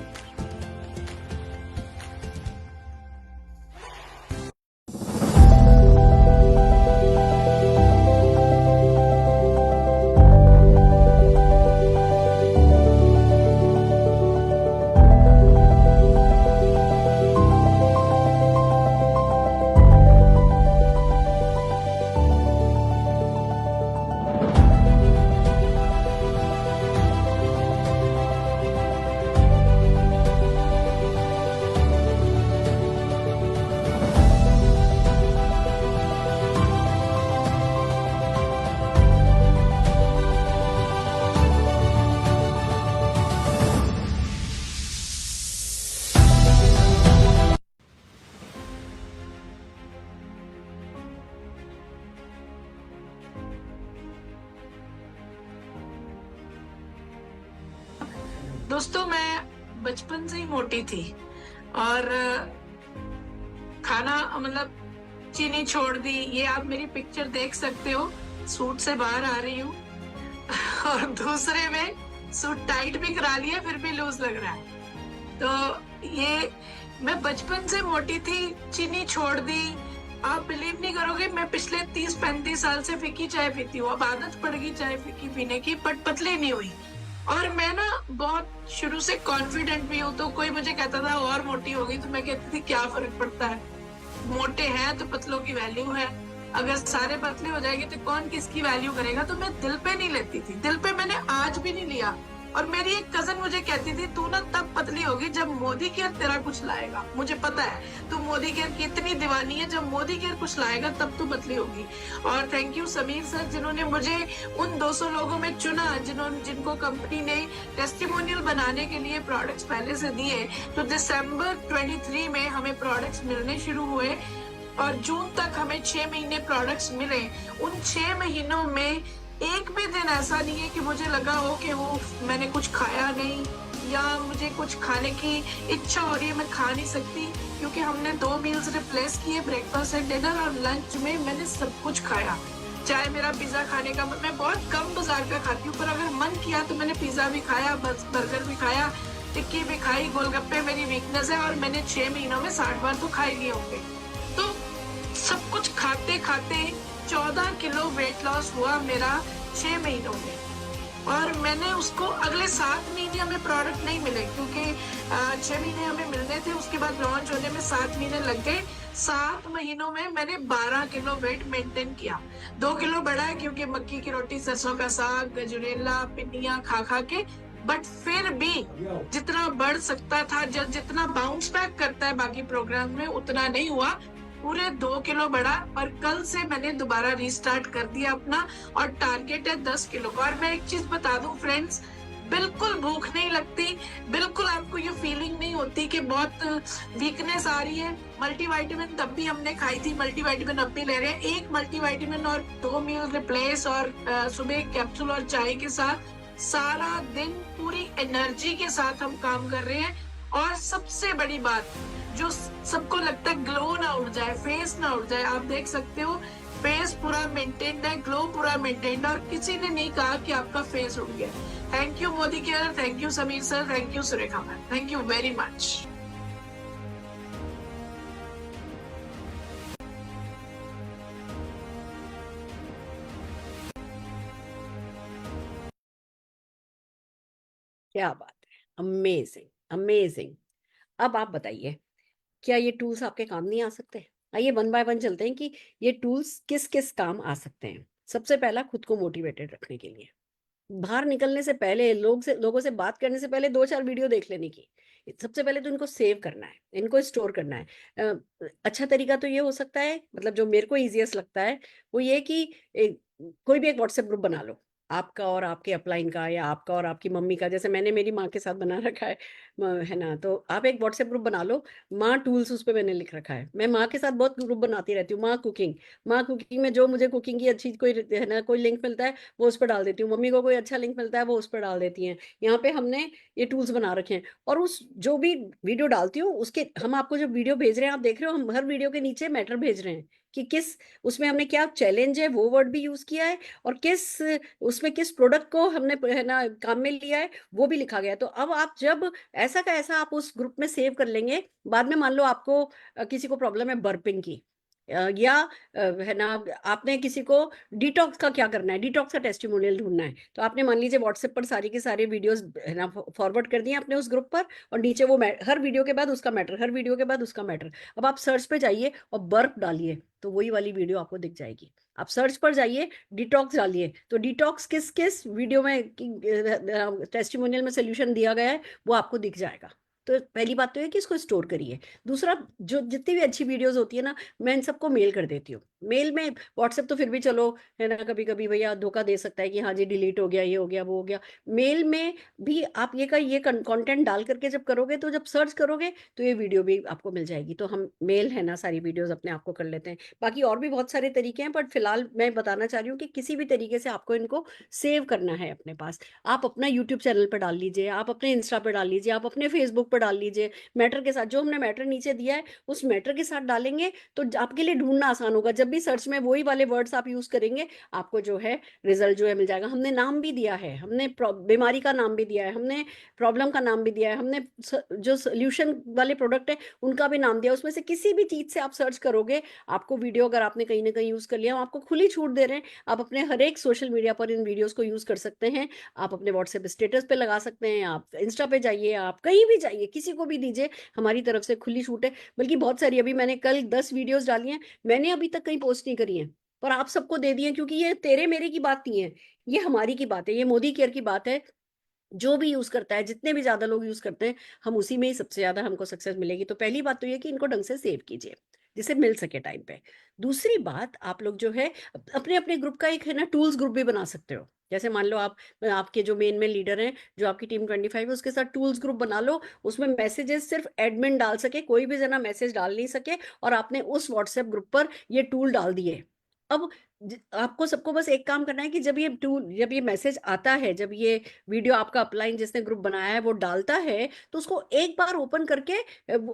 दोस्तों, मैं बचपन से ही मोटी थी और खाना मतलब चीनी छोड़ दी। ये आप मेरी पिक्चर देख सकते हो, सूट से बाहर आ रही हूँ और दूसरे में सूट टाइट भी करा लिया, फिर भी लूज लग रहा है। तो ये मैं बचपन से मोटी थी, चीनी छोड़ दी। आप बिलीव नहीं करोगे, मैं पिछले 30-35 साल से फीकी चाय पीती हूँ। अब आदत पड़ गई चाय फीकी पीने की, बट पतली नहीं हुई। और मैं ना बहुत शुरू से कॉन्फिडेंट भी हूँ, तो कोई मुझे कहता था और मोटी हो गई, तो मैं कहती थी क्या फर्क पड़ता है, मोटे हैं तो पतलों की वैल्यू है। अगर सारे पतले हो जाएंगे तो कौन किसकी वैल्यू करेगा। तो मैं दिल पे नहीं लेती थी, दिल पे मैंने आज भी नहीं लिया। और मेरी एक कजन मुझे कहती थी तू ना तब पतली होगी जब मोदी केयर तेरा कुछ लाएगा। मुझे पता है तू मोदी केयर की इतनी दीवानी है, जब मोदी केयर कुछ लाएगा तब तू पतली होगी। और थैंक यू समीर सर, जिन्होंने मुझे उन 200 लोगों में चुना जिनको कंपनी ने टेस्टिमोनियल बनाने के लिए प्रोडक्ट्स पहले से दिए। तो दिसंबर 23 में हमें प्रोडक्ट्स मिलने शुरू हुए और जून तक हमें 6 महीने प्रोडक्ट्स मिले। उन 6 महीनों में एक भी दिन ऐसा नहीं है कि मुझे लगा हो कि वो मैंने कुछ खाया नहीं या मुझे कुछ खाने की इच्छा हो रही है, मैं खा नहीं सकती, क्योंकि हमने 2 मील्स रिप्लेस किए, ब्रेकफास्ट एंड डिनर, और लंच में मैंने सब कुछ खाया। चाहे मेरा पिज्जा खाने का, मैं बहुत कम बाजार का खाती हूँ, पर अगर मन किया तो मैंने पिज्जा भी खाया, बर्गर भी खाया, टिक्की भी खाई, गोलगप्पे मेरी वीकनेस है और मैंने 6 महीनों में 60 बार तो खा ही लिए होंगे। तो सब कुछ खाते खाते 14 किलो वेट लॉस हुआ मेरा 6 महीनों में। और मैंने उसको अगले 7 महीने हमें प्रोडक्ट नहीं मिले, क्योंकि 6 महीने हमें मिलने थे, उसके बाद लॉन्च होने में 7 महीने लग गए। 7 महीनों में मैंने 12 किलो वेट मेंटेन किया। 2 किलो बढ़ा है क्योंकि मक्की की रोटी, सरसों का साग, गजरेला, पिन्नियां खा खा के, बट फिर भी जितना बढ़ सकता था, जितना बाउंस बैक करता है बाकी प्रोग्राम में, उतना नहीं हुआ। पूरे 2 किलो बढ़ा और कल से मैंने दोबारा रीस्टार्ट कर दिया अपना, और टारगेट है 10 किलो का। और मैं एक चीज बता दूं फ्रेंड्स, बिल्कुल भूख नहीं लगती, बिल्कुल आपको ये फीलिंग नहीं होती कि बहुत वीकनेस आ रही है। मल्टीविटामिन तब भी हमने खाई थी, मल्टीविटामिन अब भी ले रहे हैं। एक मल्टीविटामिन और 2 मील रिप्लेस, और सुबह कैप्सूल और चाय के साथ सारा दिन पूरी एनर्जी के साथ हम काम कर रहे हैं। और सबसे बड़ी बात, जो सबको लगता है ग्लो ना उड़ जाए, फेस ना उड़ जाए, आप देख सकते हो फेस पूरा मेंटेन्ड है, ग्लो पूरा मेंटेन्ड है, और किसी ने नहीं कहा कि आपका फेस उड़ गया। Thank you Modi care, thank you Sameer sir, thank you Surekha ma'am, thank you very much. क्या बात है, अमेजिंग अमेजिंग। अब आप बताइए, क्या ये टूल्स आपके काम नहीं आ सकते? आइए वन बाय वन चलते हैं कि ये टूल्स किस किस काम आ सकते हैं। सबसे पहला, खुद को मोटिवेटेड रखने के लिए, बाहर निकलने से पहले, लोगों से बात करने से पहले 2-4 वीडियो देख लेने की। सबसे पहले तो इनको सेव करना है, इनको स्टोर करना है। अच्छा तरीका तो ये हो सकता है, मतलब जो मेरे को इजीएस्ट लगता है, वो ये कि कोई भी एक व्हाट्सएप ग्रुप बना लो, आपका और आपके अपलाइन का, या आपका और आपकी मम्मी का। जैसे मैंने मेरी माँ के साथ बना रखा है ना, तो आप एक व्हाट्सएप ग्रुप बना लो, माँ टूल्स, उस पर मैंने लिख रखा है। मैं माँ के साथ बहुत ग्रुप बनाती रहती हूँ। माँ कुकिंग में जो मुझे कुकिंग की अच्छी कोई है ना, कोई लिंक मिलता है वो उस पर डाल देती हूँ, मम्मी को कोई अच्छा लिंक मिलता है वो उस पर डाल देती हैं। यहाँ पे हमने ये टूल्स बना रखे हैं, और उस जो भी वीडियो डालती हूँ उसके, हम आपको जो वीडियो भेज रहे हैं, आप देख रहे हो, हम हर वीडियो के नीचे मैटर भेज रहे हैं कि किस उसमें हमने क्या चैलेंज है वो वर्ड भी यूज किया है, और उसमें किस प्रोडक्ट को हमने है ना काम में लिया है वो भी लिखा गया है। तो अब आप जब ऐसा का ऐसा आप उस ग्रुप में सेव कर लेंगे, बाद में मान लो आपको किसी को प्रॉब्लम है बर्पिंग की, या है ना, आपने किसी को डिटॉक्स का क्या करना है, डिटॉक्स का टेस्टिमोनियल ढूंढना है, तो आपने मान लीजिए व्हाट्सएप पर सारी के सारे वीडियोस है ना फॉरवर्ड कर दिए अपने उस ग्रुप पर, और नीचे वो हर वीडियो के बाद उसका मैटर, हर वीडियो के बाद उसका मैटर। अब आप सर्च पे जाइए और बर्प डालिए तो वही वाली वीडियो आपको दिख जाएगी। आप सर्च पर जाइए, डिटॉक्स डालिए, तो डिटॉक्स किस किस वीडियो में टेस्टिमोनियल में सोल्यूशन दिया गया है वो आपको दिख जाएगा। तो पहली बात तो है कि इसको स्टोर करिए। दूसरा, जो जितनी भी अच्छी वीडियोस होती है ना, मैं इन सबको मेल कर देती हूँ। मेल में व्हाट्सएप तो फिर भी चलो है ना, कभी कभी भैया धोखा दे सकता है कि हाँ जी डिलीट हो गया, ये हो गया, वो हो गया। मेल में भी आप ये कंटेंट डाल करके जब करोगे, तो जब सर्च करोगे तो ये वीडियो भी आपको मिल जाएगी। तो हम मेल है ना सारी वीडियोस अपने आप को कर लेते हैं। बाकी और भी बहुत सारे तरीके हैं, बट फिलहाल मैं बताना चाह रही हूँ कि किसी भी तरीके से आपको इनको सेव करना है अपने पास। आप अपना यूट्यूब चैनल पर डाल लीजिए, आप अपने इंस्टा पर डाल लीजिए, आप अपने फेसबुक पर डाल लीजिए, मैटर के साथ। जो हमने मैटर नीचे दिया है उस मैटर के साथ डालेंगे तो आपके लिए ढूंढना आसान होगा। जब भी सर्च में वही वाले वर्ड्स आप यूज करेंगे, आपको जो है रिजल्ट जो है मिल जाएगा। हमने नाम भी दिया है, हमने बीमारी का नाम भी दिया है, हमने प्रॉब्लम का नाम भी दिया है, हमने जो सोल्यूशन वाले प्रोडक्ट है उनका भी नाम दिया। उसमें से किसी भी चीज से आप सर्च करोगे, आपको वीडियो अगर आपने कहीं ना कहीं यूज कर लिया, हम आपको खुली छूट दे रहे हैं। आप अपने हर एक सोशल मीडिया पर इन वीडियोस को यूज कर सकते हैं। आप अपने व्हाट्सएप स्टेटस पे लगा सकते हैं, आप इंस्टा पे जाइए, आप कहीं भी जाइए, किसी को भी दीजिए, हमारी तरफ से खुली छूट है। बल्कि बहुत सारी, अभी मैंने कल 10 वीडियोस डाली हैं, मैंने अभी तक कहीं पोस्ट नहीं करी है, पर आप सबको दे दिए, क्योंकि ये तेरे मेरे की बात नहीं है, ये हमारी की बात है, ये मोदी केयर की बात है। जो भी यूज करता है, जितने भी ज्यादा लोग यूज करते हैं, हम उसी में ही सबसे ज्यादा हमको सक्सेस मिलेगी। तो पहली बात तो ये कि इनको ढंग से सेव कीजिए जिसे मिल सके टाइम पे। दूसरी बात, आप लोग जो है अपने अपने ग्रुप का एक है ना टूल्स ग्रुप भी बना सकते हो। जैसे मान लो आप, आपके जो मेन में लीडर हैं, जो आपकी टीम 25 है, उसके साथ टूल्स ग्रुप बना लो। उसमें मैसेजेस सिर्फ एडमिन डाल सके, कोई भी जना मैसेज डाल नहीं सके, और आपने उस व्हाट्सएप ग्रुप पर ये टूल डाल दिए। अब आपको सबको बस एक काम करना है कि जब ये मैसेज आता है, जब ये वीडियो आपका अपलाइन जिसने ग्रुप बनाया है वो डालता है, तो उसको एक बार ओपन करके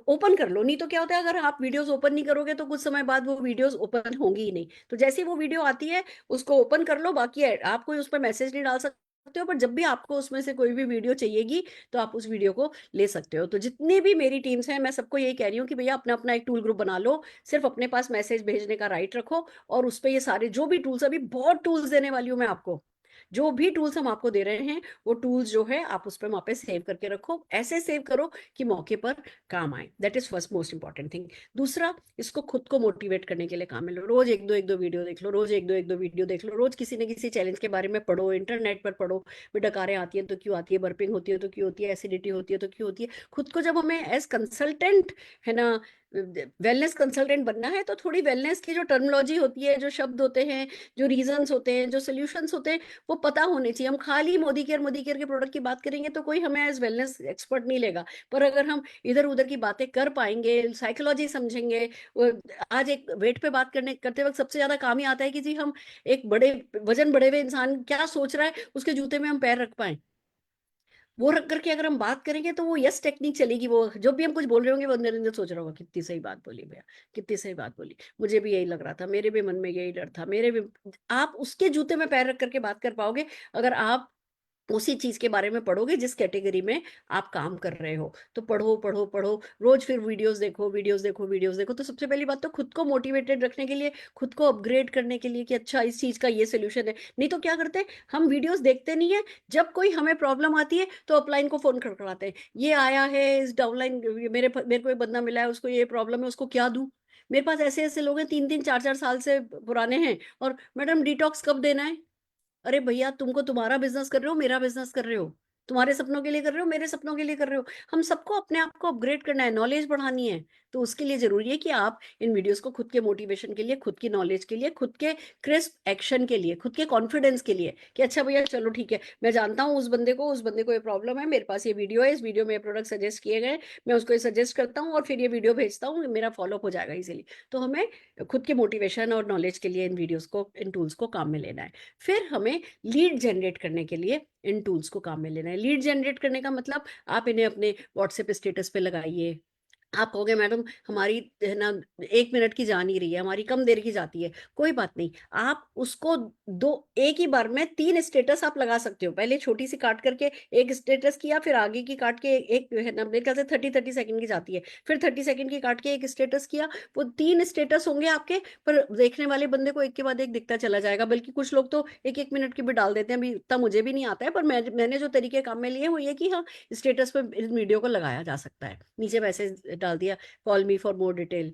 ओपन कर लो। नहीं तो क्या होता है, अगर आप वीडियोस ओपन नहीं करोगे तो कुछ समय बाद वो वीडियोस ओपन होंगी ही नहीं। तो जैसे ही वो वीडियो आती है उसको ओपन कर लो। बाकी आप कोई उस पर मैसेज नहीं डाल सकते हो, पर जब भी आपको उसमें से कोई भी वीडियो चाहिएगी तो आप उस वीडियो को ले सकते हो। तो जितनी भी मेरी टीम्स हैं, मैं सबको यही कह रही हूँ कि भैया अपना अपना एक टूल ग्रुप बना लो, सिर्फ अपने पास मैसेज भेजने का राइट रखो, और उस पर ये सारे जो भी टूल्स, अभी बहुत टूल्स देने वाली हूँ मैं आपको, जो भी टूल्स हम आपको दे रहे हैं वो टूल्स जो है आप उस पर वहां पे सेव करके रखो। ऐसे सेव करो कि मौके पर काम आए। That is first most important thing. दूसरा, इसको खुद को मोटिवेट करने के लिए काम में लो। रोज एक दो वीडियो देख लो, रोज एक दो वीडियो देख लो, रोज किसी न किसी चैलेंज के बारे में पढ़ो, इंटरनेट पर पढ़ो। डकारें आती है तो क्यों आती है, बर्पिंग होती है तो क्यों होती है, एसिडिटी होती है तो क्यों होती है। खुद को जब हमें एज कंसल्टेंट है ना, वेलनेस कंसल्टेंट बनना है, तो थोड़ी वेलनेस की जो टर्मिनोलॉजी होती है, जो शब्द होते हैं, जो रीजंस होते हैं, जो सोल्यूशंस होते हैं, वो पता होने चाहिए। हम खाली मोदी केयर के प्रोडक्ट की बात करेंगे तो कोई हमें एज वेलनेस एक्सपर्ट नहीं लेगा। पर अगर हम इधर उधर की बातें कर पाएंगे, साइकोलॉजी समझेंगे, आज एक वेट पे बात करते वक्त सबसे ज्यादा काम ही आता है कि जी हम एक वजन बढ़े हुए इंसान क्या सोच रहा है उसके जूते में हम पैर रख पाए। वो रख करके अगर हम बात करेंगे तो वो यस टेक्निक चलेगी। वो जो भी हम कुछ बोल रहे होंगे वो अंदर अंदर सोच रहा होगा, कितनी सही बात बोली भैया, कितनी सही बात बोली, मुझे भी यही लग रहा था, मेरे भी मन में यही डर था, मेरे भी। आप उसके जूते में पैर रख करके बात कर पाओगे अगर आप उसी चीज के बारे में पढ़ोगे जिस कैटेगरी में आप काम कर रहे हो। तो पढ़ो पढ़ो पढ़ो रोज, फिर वीडियोस देखो, वीडियोस देखो, वीडियोस देखो। तो सबसे पहली बात तो खुद को मोटिवेटेड रखने के लिए, खुद को अपग्रेड करने के लिए कि अच्छा इस चीज का ये सोल्यूशन है। नहीं तो क्या करते हैं, हम वीडियोस देखते नहीं है, जब कोई हमें प्रॉब्लम आती है तो अपलाइन को फोन खड़खड़ाते हैं, ये आया है इस डाउनलाइन, मेरे को एक बंदा मिला है, उसको ये प्रॉब्लम है, उसको क्या दूं। मेरे पास ऐसे ऐसे लोग हैं, 3 3 4 4 साल से पुराने हैं, और मैडम डिटॉक्स कब देना है। अरे भैया, तुमको तुम्हारा बिजनेस कर रहे हो, मेरा बिजनेस कर रहे हो, तुम्हारे सपनों के लिए कर रहे हो, मेरे सपनों के लिए कर रहे हो। हम सबको अपने आप को अपग्रेड करना है, नॉलेज बढ़ानी है। तो उसके लिए जरूरी है कि आप इन वीडियोस को खुद के मोटिवेशन के लिए, खुद की नॉलेज के लिए, खुद के क्रिस्प एक्शन के लिए, खुद के कॉन्फिडेंस के लिए, कि अच्छा भैया चलो ठीक है, मैं जानता हूँ उस बंदे को ये प्रॉब्लम है, मेरे पास ये वीडियो है, इस वीडियो में ये प्रोडक्ट सजेस्ट किए गए, मैं उसको ये सजेस्ट करता हूँ और फिर ये वीडियो भेजता हूँ, मेरा फॉलोअप हो जाएगा इजीली। तो हमें खुद के मोटिवेशन और नॉलेज के लिए इन वीडियोस को, इन टूल्स को काम में लेना है। फिर हमें लीड जनरेट करने के लिए इन टूल्स को काम में लेना है। लीड जनरेट करने का मतलब, आप इन्हें अपने व्हाट्सएप स्टेटस पे लगाइए। आप कहोगे मैडम हमारी है ना 1 मिनट की जा नहीं रही है, हमारी कम देर की जाती है, कोई बात नहीं, आप उसको दो, एक ही बार में 3 स्टेटस आप लगा सकते हो। पहले छोटी सी काट करके एक स्टेटस किया, फिर आगे की काट के एक है ना, मेरे ख्याल से 30 30 सेकंड की जाती है, फिर 30 सेकंड की काट के एक स्टेटस किया। वो 3 स्टेटस होंगे आपके, पर देखने वाले बंदे को एक के बाद एक दिखता चला जाएगा। बल्कि कुछ लोग तो 1 1 मिनट की भी डाल देते हैं, अभी इतना मुझे भी नहीं आता है, पर मैंने जो तरीके काम में लिए वो ये कि हाँ, स्टेटस पे इस वीडियो को लगाया जा सकता है, नीचे मैसेज डाल दिया, call me for more detail,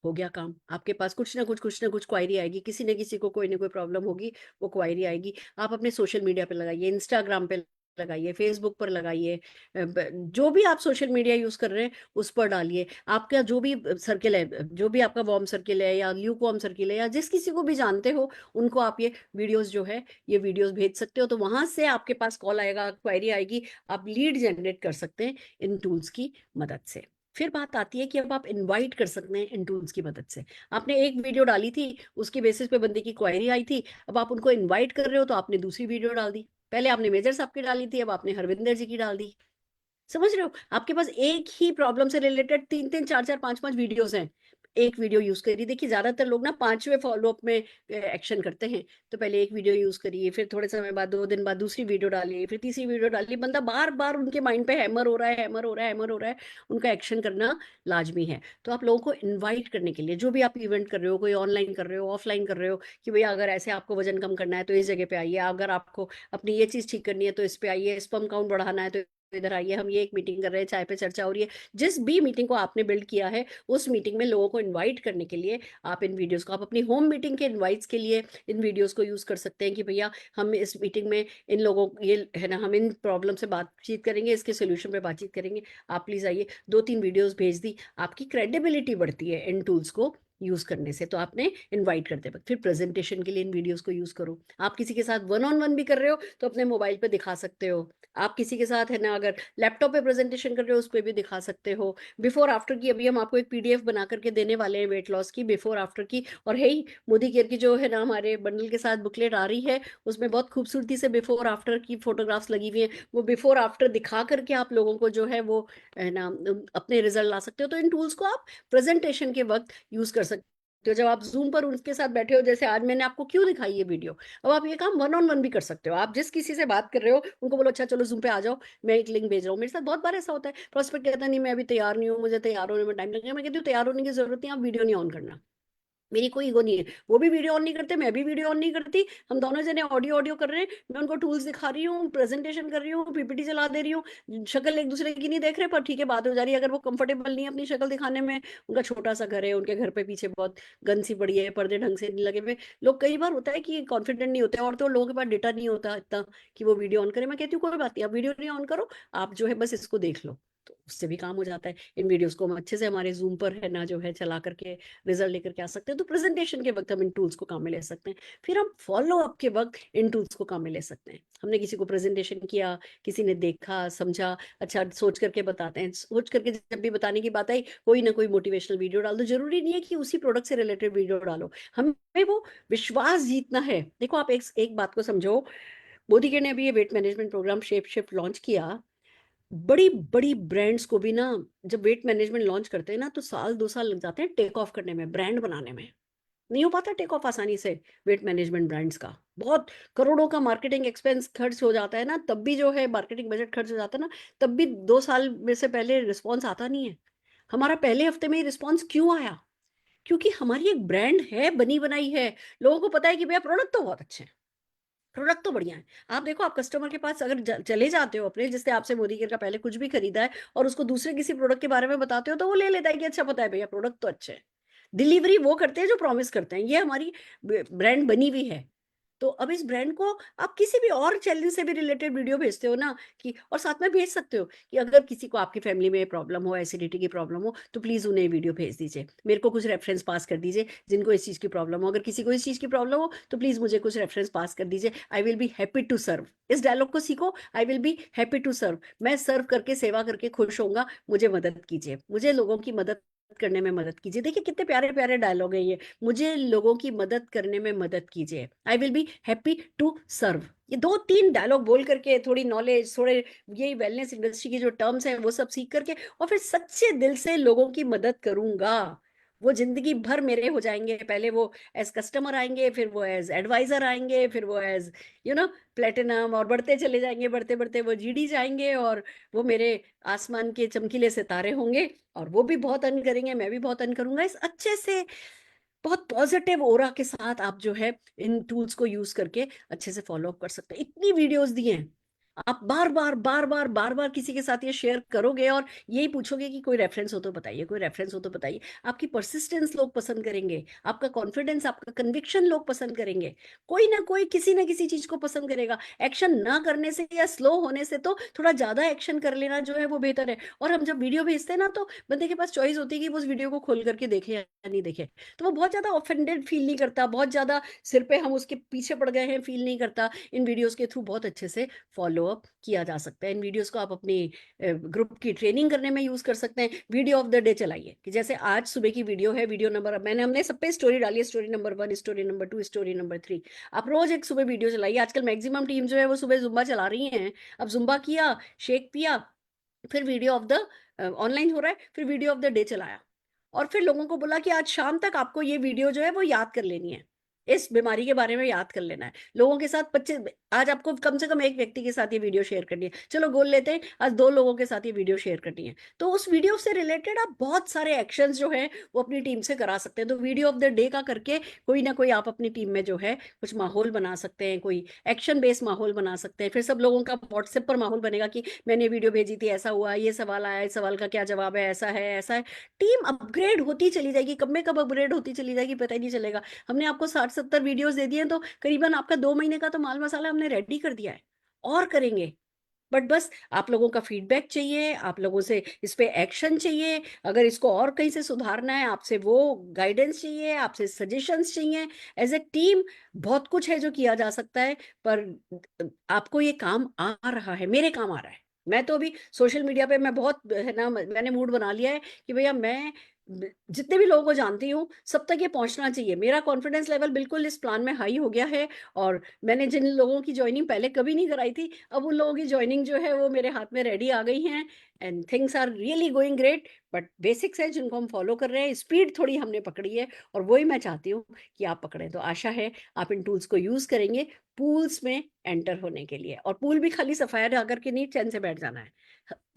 हो गया काम। आपके पास कुछ ना कुछ क्वायरी आएगी, किसी न किसी को कोई ना कोई प्रॉब्लम होगी, वो क्वायरी आएगी। आप अपने सोशल मीडिया पे लगाइए, इंस्टाग्राम पे लगाइए, फेसबुक पर लगाइए, जो भी आप सोशल मीडिया यूज कर रहे हैं उस पर डालिए। आपका जो भी सर्किल है, जो भी आपका वार्म सर्किल है या ल्यूकवार्म सर्किल है, या जिस किसी को भी जानते हो उनको आप ये वीडियोस जो है ये वीडियोस भेज सकते हो। तो वहां से आपके पास कॉल आएगा, क्वेरी आएगी, आप लीड जनरेट कर सकते हैं इन टूल्स की मदद से। फिर बात आती है कि अब आप इनवाइट कर सकते हैं इन टूल्स की मदद से। आपने एक वीडियो डाली थी, उसकी बेसिस पे बंदे की क्वेरी आई थी, अब आप उनको इनवाइट कर रहे हो तो आपने दूसरी वीडियो डाल दी। पहले आपने मेजर साहब की डाली थी, अब आपने हरविंदर जी की डाल दी। समझ रहे हो, आपके पास एक ही प्रॉब्लम से रिलेटेड 3-3 4-4 5-5 वीडियोस हैं। एक वीडियो यूज करिए। देखिए ज्यादातर लोग ना 5वें फॉलोअप में एक्शन करते हैं। तो पहले एक वीडियो यूज करिए, फिर थोड़े समय बाद 2 दिन बाद दूसरी वीडियो डालिए, फिर तीसरी वीडियो डालिए। बंदा बार बार उनके माइंड पे हैमर हो रहा है, हैमर हो रहा है, हैमर हो रहा है, उनका एक्शन करना लाजमी है। तो आप लोगों को इन्वाइट करने के लिए, जो भी आप इवेंट कर रहे हो, कोई ऑनलाइन कर रहे हो, ऑफलाइन कर रहे हो, कि भैया अगर ऐसे आपको वजन कम करना है तो इस जगह पे आइए, अगर आपको अपनी ये चीज ठीक करनी है तो इस पे आइए, स्पर्म काउंट बढ़ाना है तो इधर आइए, हम ये एक मीटिंग कर रहे हैं, चाय पे चर्चा हो रही है। जिस भी मीटिंग को आपने बिल्ड किया है उस मीटिंग में लोगों को इनवाइट करने के लिए आप इन वीडियोस को, आप अपनी होम मीटिंग के इनवाइट्स के लिए इन वीडियोस को यूज कर सकते हैं कि भैया हम इस मीटिंग में इन लोगों, ये है ना, हम इन प्रॉब्लम से बातचीत करेंगे, इसके सोल्यूशन पे बातचीत करेंगे, आप प्लीज आइए। 2-3 वीडियोस भेज दी, आपकी क्रेडिबिलिटी बढ़ती है इन टूल्स को यूज करने से। तो आपने इनवाइट करते वक्त फिर प्रेजेंटेशन के लिए इन वीडियोस को यूज करो। आप किसी के साथ वन ऑन वन भी कर रहे हो तो अपने मोबाइल पे दिखा सकते हो। आप किसी के साथ, है ना, अगर लैपटॉप पे प्रेजेंटेशन कर रहे हो उस पर भी दिखा सकते हो। बिफोर आफ्टर की अभी हम आपको एक पीडीएफ बना करके देने वाले हैं वेट लॉस की, बिफोर आफ्टर की। और है ही मोदी केयर की जो है ना हमारे बंडल के साथ बुकलेट आ रही है, उसमें बहुत खूबसूरती से बिफोर आफ्टर की फोटोग्राफ्स लगी हुई हैं। वो बिफोर आफ्टर दिखा करके आप लोगों को जो है वो, है ना, अपने रिजल्ट ला सकते हो। तो इन टूल्स को आप प्रेजेंटेशन के वक्त यूज कर सकते हो। जब आप जूम पर उनके साथ बैठे हो, जैसे आज मैंने आपको क्यों दिखाई ये वीडियो, अब आप ये काम वन ऑन वन भी कर सकते हो। आप जिस किसी से बात कर रहे हो उनको बोलो अच्छा चलो जूम पे आ जाओ, मैं एक लिंक भेज रहा हूँ। मेरे साथ बहुत बार ऐसा होता है, प्रोस्पेक्ट कहता है नहीं मैं अभी तैयार नहीं हूँ, मुझे तैयार होने में टाइम लगेगा। मैं कहती हूँ तैयार होने की जरूरत नहीं, आप वीडियो नहीं ऑन करना। मेरी कोई ईगो नहीं है, वो भी वीडियो ऑन नहीं करते, मैं भी वीडियो ऑन नहीं करती, हम दोनों जने ऑडियो ऑडियो कर रहे हैं। मैं उनको टूल्स दिखा रही हूँ, प्रेजेंटेशन कर रही हूँ, पीपीटी चला दे रही हूँ, शक्ल एक दूसरे की नहीं देख रहे, पर ठीक है बात हो जा रही है। अगर वो कंफर्टेबल नहीं है अपनी शक्ल दिखाने में, उनका छोटा सा घर है, उनके घर पे पीछे बहुत गंद सी पड़ी है, पर्दे ढंग से नहीं लगे हुए, लोग कई बार होता है कि कॉन्फिडेंट नहीं होते, और तो लोगों के पास डेटा नहीं होता इतना कि वो वीडियो ऑन करे। मैं कहती हूँ कोई बात नहीं, आप वीडियो नहीं ऑन करो, आप जो है बस इसको देख लो, तो उससे भी काम हो जाता है। इन वीडियोस को हम अच्छे से हमारे जूम पर, है ना, जो है चला करके रिजल्ट लेकर के आ सकते हैं। तो प्रेजेंटेशन के वक्त हम इन टूल्स को काम में ले सकते हैं। फिर हम फॉलो अप के वक्त इन टूल्स को काम में ले सकते हैं। हमने किसी को प्रेजेंटेशन किया, किसी ने देखा समझा, अच्छा सोच करके बताते हैं, सोच करके जब भी बताने की बात आई कोई ना कोई मोटिवेशनल वीडियो डाल दो। जरूरी नहीं है कि उसी प्रोडक्ट से रिलेटेड वीडियो डालो, हमें वो विश्वास जीतना है। देखो आप एक बात को समझो, मोदी के ने अभी ये weight management program shape shift launch किया। बड़ी बड़ी ब्रांड्स को भी ना जब वेट मैनेजमेंट लॉन्च करते हैं ना तो 1-2 साल लग जाते हैं टेक ऑफ करने में, ब्रांड बनाने में। नहीं हो पाता टेक ऑफ आसानी से वेट मैनेजमेंट ब्रांड्स का। बहुत करोड़ों का मार्केटिंग एक्सपेंस खर्च हो जाता है ना, तब भी जो है मार्केटिंग बजट खर्च हो जाता है ना, तब भी 2 साल में से पहले रिस्पॉन्स आता नहीं है। हमारा पहले हफ्ते में ही रिस्पॉन्स क्यों आया? क्योंकि हमारी एक ब्रांड है, बनी बनाई है। लोगों को पता है कि भैया प्रोडक्ट तो बहुत अच्छे हैं, प्रोडक्ट तो बढ़िया है। आप देखो, आप कस्टमर के पास अगर चले जाते हो अपने, जिससे आपसे मोदी केयर का पहले कुछ भी खरीदा है, और उसको दूसरे किसी प्रोडक्ट के बारे में बताते हो तो वो ले लेता है कि अच्छा पता है भैया प्रोडक्ट तो अच्छे हैं। डिलीवरी वो करते हैं जो प्रॉमिस करते हैं, ये हमारी ब्रांड बनी हुई है। तो अब इस ब्रांड को आप किसी भी और चैलेंज से भी रिलेटेड वीडियो भेजते हो ना, कि और साथ में भेज सकते हो कि अगर किसी को आपकी फैमिली में प्रॉब्लम हो, एसिडिटी की प्रॉब्लम हो, तो प्लीज उन्हें वीडियो भेज दीजिए, मेरे को कुछ रेफरेंस पास कर दीजिए जिनको इस चीज की प्रॉब्लम हो। अगर किसी को इस चीज की प्रॉब्लम हो तो प्लीज मुझे कुछ रेफरेंस पास कर दीजिए, I will be happy to serve. इस डायलॉग को सीखो, I will be happy to serve. मैं सर्व करके, सेवा करके खुश होऊंगा, मुझे मदद कीजिए, मुझे लोगों की मदद करने में मदद कीजिए। देखिए कितने प्यारे प्यारे डायलॉग है ये, मुझे लोगों की मदद करने में मदद कीजिए, I will be happy to serve. ये 2-3 डायलॉग बोल करके, थोड़ी नॉलेज, थोड़े यही वेलनेस इंडस्ट्री की जो टर्म्स हैं वो सब सीख करके, और फिर सच्चे दिल से लोगों की मदद करूंगा, वो जिंदगी भर मेरे हो जाएंगे। पहले वो एज कस्टमर आएंगे, फिर वो एज एडवाइजर आएंगे, फिर वो एज प्लेटिनम, और बढ़ते चले जाएंगे, बढ़ते बढ़ते वो जीडी जाएंगे, और वो मेरे आसमान के चमकीले सितारे होंगे, और वो भी बहुत अर्न करेंगे, मैं भी बहुत अर्न करूंगा। इस अच्छे से बहुत पॉजिटिव ओरा के साथ आप जो है इन टूल्स को यूज करके अच्छे से फॉलो अप कर सकते हैं। इतनी वीडियोस दी हैं, आप बार बार किसी के साथ ये शेयर करोगे और यही पूछोगे कि कोई रेफरेंस हो तो बताइए, कोई रेफरेंस हो तो बताइए। आपकी परसिस्टेंस लोग पसंद करेंगे, आपका कॉन्फिडेंस, आपका कन्विक्शन लोग पसंद करेंगे। कोई ना कोई किसी ना किसी चीज को पसंद करेगा। एक्शन ना करने से या स्लो होने से तो थोड़ा ज्यादा एक्शन कर लेना जो है वो बेहतर है। और हम जब वीडियो भेजते हैं ना, तो बंदे के पास चॉइस होती है कि वो उस वीडियो को खोल करके देखे या नहीं देखे। तो वो बहुत ज्यादा ऑफेंडेड फील नहीं करता, बहुत ज्यादा सिर पे हम उसके पीछे पड़ गए हैं फील नहीं करता। इन वीडियोस के थ्रू बहुत अच्छे से फॉलो अप किया जा सकता है। इन वीडियोस को आप अपनी ग्रुप की ट्रेनिंग करने में यूज कर सकते हैं। वीडियो ऑफ द डे चलाइए, कि जैसे आज सुबह की वीडियो है, वीडियो नंबर, हमने सब पे स्टोरी डाली है, story number 1, story number 2, story number 3। आप रोज एक सुबह वीडियो चलाइए। आजकल मैक्सिमम टीम जो है वो सुबह जुम्बा चला रही है। अब जुम्बा किया, शेक पिया, फिर वीडियो ऑफ द ऑनलाइन हो रहा है, फिर वीडियो ऑफ द डे चलाया, और फिर लोगों को बोला कि आज शाम तक आपको ये वीडियो जो है वो याद कर लेनी है, इस बीमारी के बारे में याद कर लेना है। लोगों के साथ 25, आज आपको कम से कम एक व्यक्ति के साथ ये वीडियो शेयर करनी है। चलो गोल लेते हैं, आज 2 लोगों के साथ ये वीडियो शेयर करनी है। तो उस वीडियो से रिलेटेड आप बहुत सारे एक्शंस जो है वो अपनी टीम से करा सकते हैं। तो वीडियो ऑफ द डे का करके कोई ना कोई आप अपनी टीम में जो है कुछ माहौल बना सकते हैं, कोई एक्शन बेस्ड माहौल बना सकते हैं। फिर सब लोगों का व्हाट्सएप पर माहौल बनेगा कि मैंने वीडियो भेजी थी, ऐसा हुआ, ये सवाल आया, इस सवाल का क्या जवाब है, ऐसा है, ऐसा है। टीम अपग्रेड होती चली जाएगी। कब में कब अपग्रेड होती चली जाएगी पता ही नहीं चलेगा। हमने आपको 60-70 वीडियोस दे दिए हैं, तो करीबन आपका 2 महीने का तो माल मसाला हमने रेडी कर दिया है, और करेंगे। बट बस आप लोगों का फीडबैक चाहिए, आप लोगों से इस पे एक्शन चाहिए। अगर इसको और कहीं से सुधारना है, आपसे वो गाइडेंस चाहिए, आपसे सजेशंस चाहिए। एज ए टीम बहुत कुछ है जो किया जा सकता है, पर आपको ये काम आ रहा है, मेरे काम आ रहा है। मैं तो अभी सोशल मीडिया पे मैं बहुत है ना, मैंने मूड बना लिया है कि भैया मैं जितने भी लोगों को जानती हूँ सब तक ये पहुंचना चाहिए। मेरा कॉन्फिडेंस लेवल बिल्कुल इस प्लान में हाई हो गया है। और मैंने जिन लोगों की ज्वाइनिंग पहले कभी नहीं कराई थी, अब उन लोगों की ज्वाइनिंग जो है वो मेरे हाथ में रेडी आ गई हैं। And things are really going great. But basics है जिनको हम फॉलो कर रहे हैं, स्पीड थोड़ी हमने पकड़ी है, और वही मैं चाहती हूँ कि आप पकड़ें। तो आशा है आप इन टूल्स को यूज करेंगे पूल्स में एंटर होने के लिए। और पूल भी खाली सफाया आकर के नहीं, चैन से बैठ जाना है।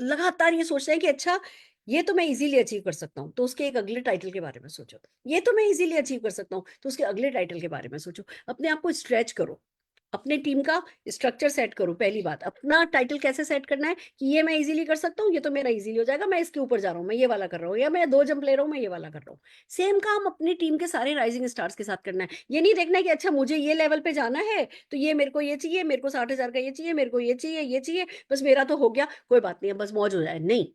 लगातार ये सोचते हैं कि अच्छा ये तो मैं इजीली अचीव कर सकता हूँ, तो उसके एक अगले टाइटल के बारे में सोचो। ये तो मैं इजीली अचीव कर सकता हूँ, तो उसके अगले टाइटल के बारे में सोचो। अपने आप को स्ट्रेच करो, अपने टीम का स्ट्रक्चर सेट करो। पहली बात, अपना टाइटल कैसे सेट करना है कि ये मैं इजीली कर सकता हूँ, ये तो मेरा इजीली हो जाएगा, मैं इसके ऊपर जा रहा हूँ, मैं ये वाला कर रहा हूँ, या मैं 2 जंप ले रहा हूँ, मैं ये वाला कर रहा हूँ। सेम काम अपनी टीम के सारे राइजिंग स्टार्स के साथ करना है। ये नहीं देखना है कि अच्छा मुझे ये लेवल पे जाना है तो ये मेरे को ये चाहिए, मेरे को 60,000 का ये चाहिए, मेरे को ये चाहिए, ये चाहिए, बस मेरा तो हो गया, कोई बात नहीं, बस मौज हो जाए। नहीं,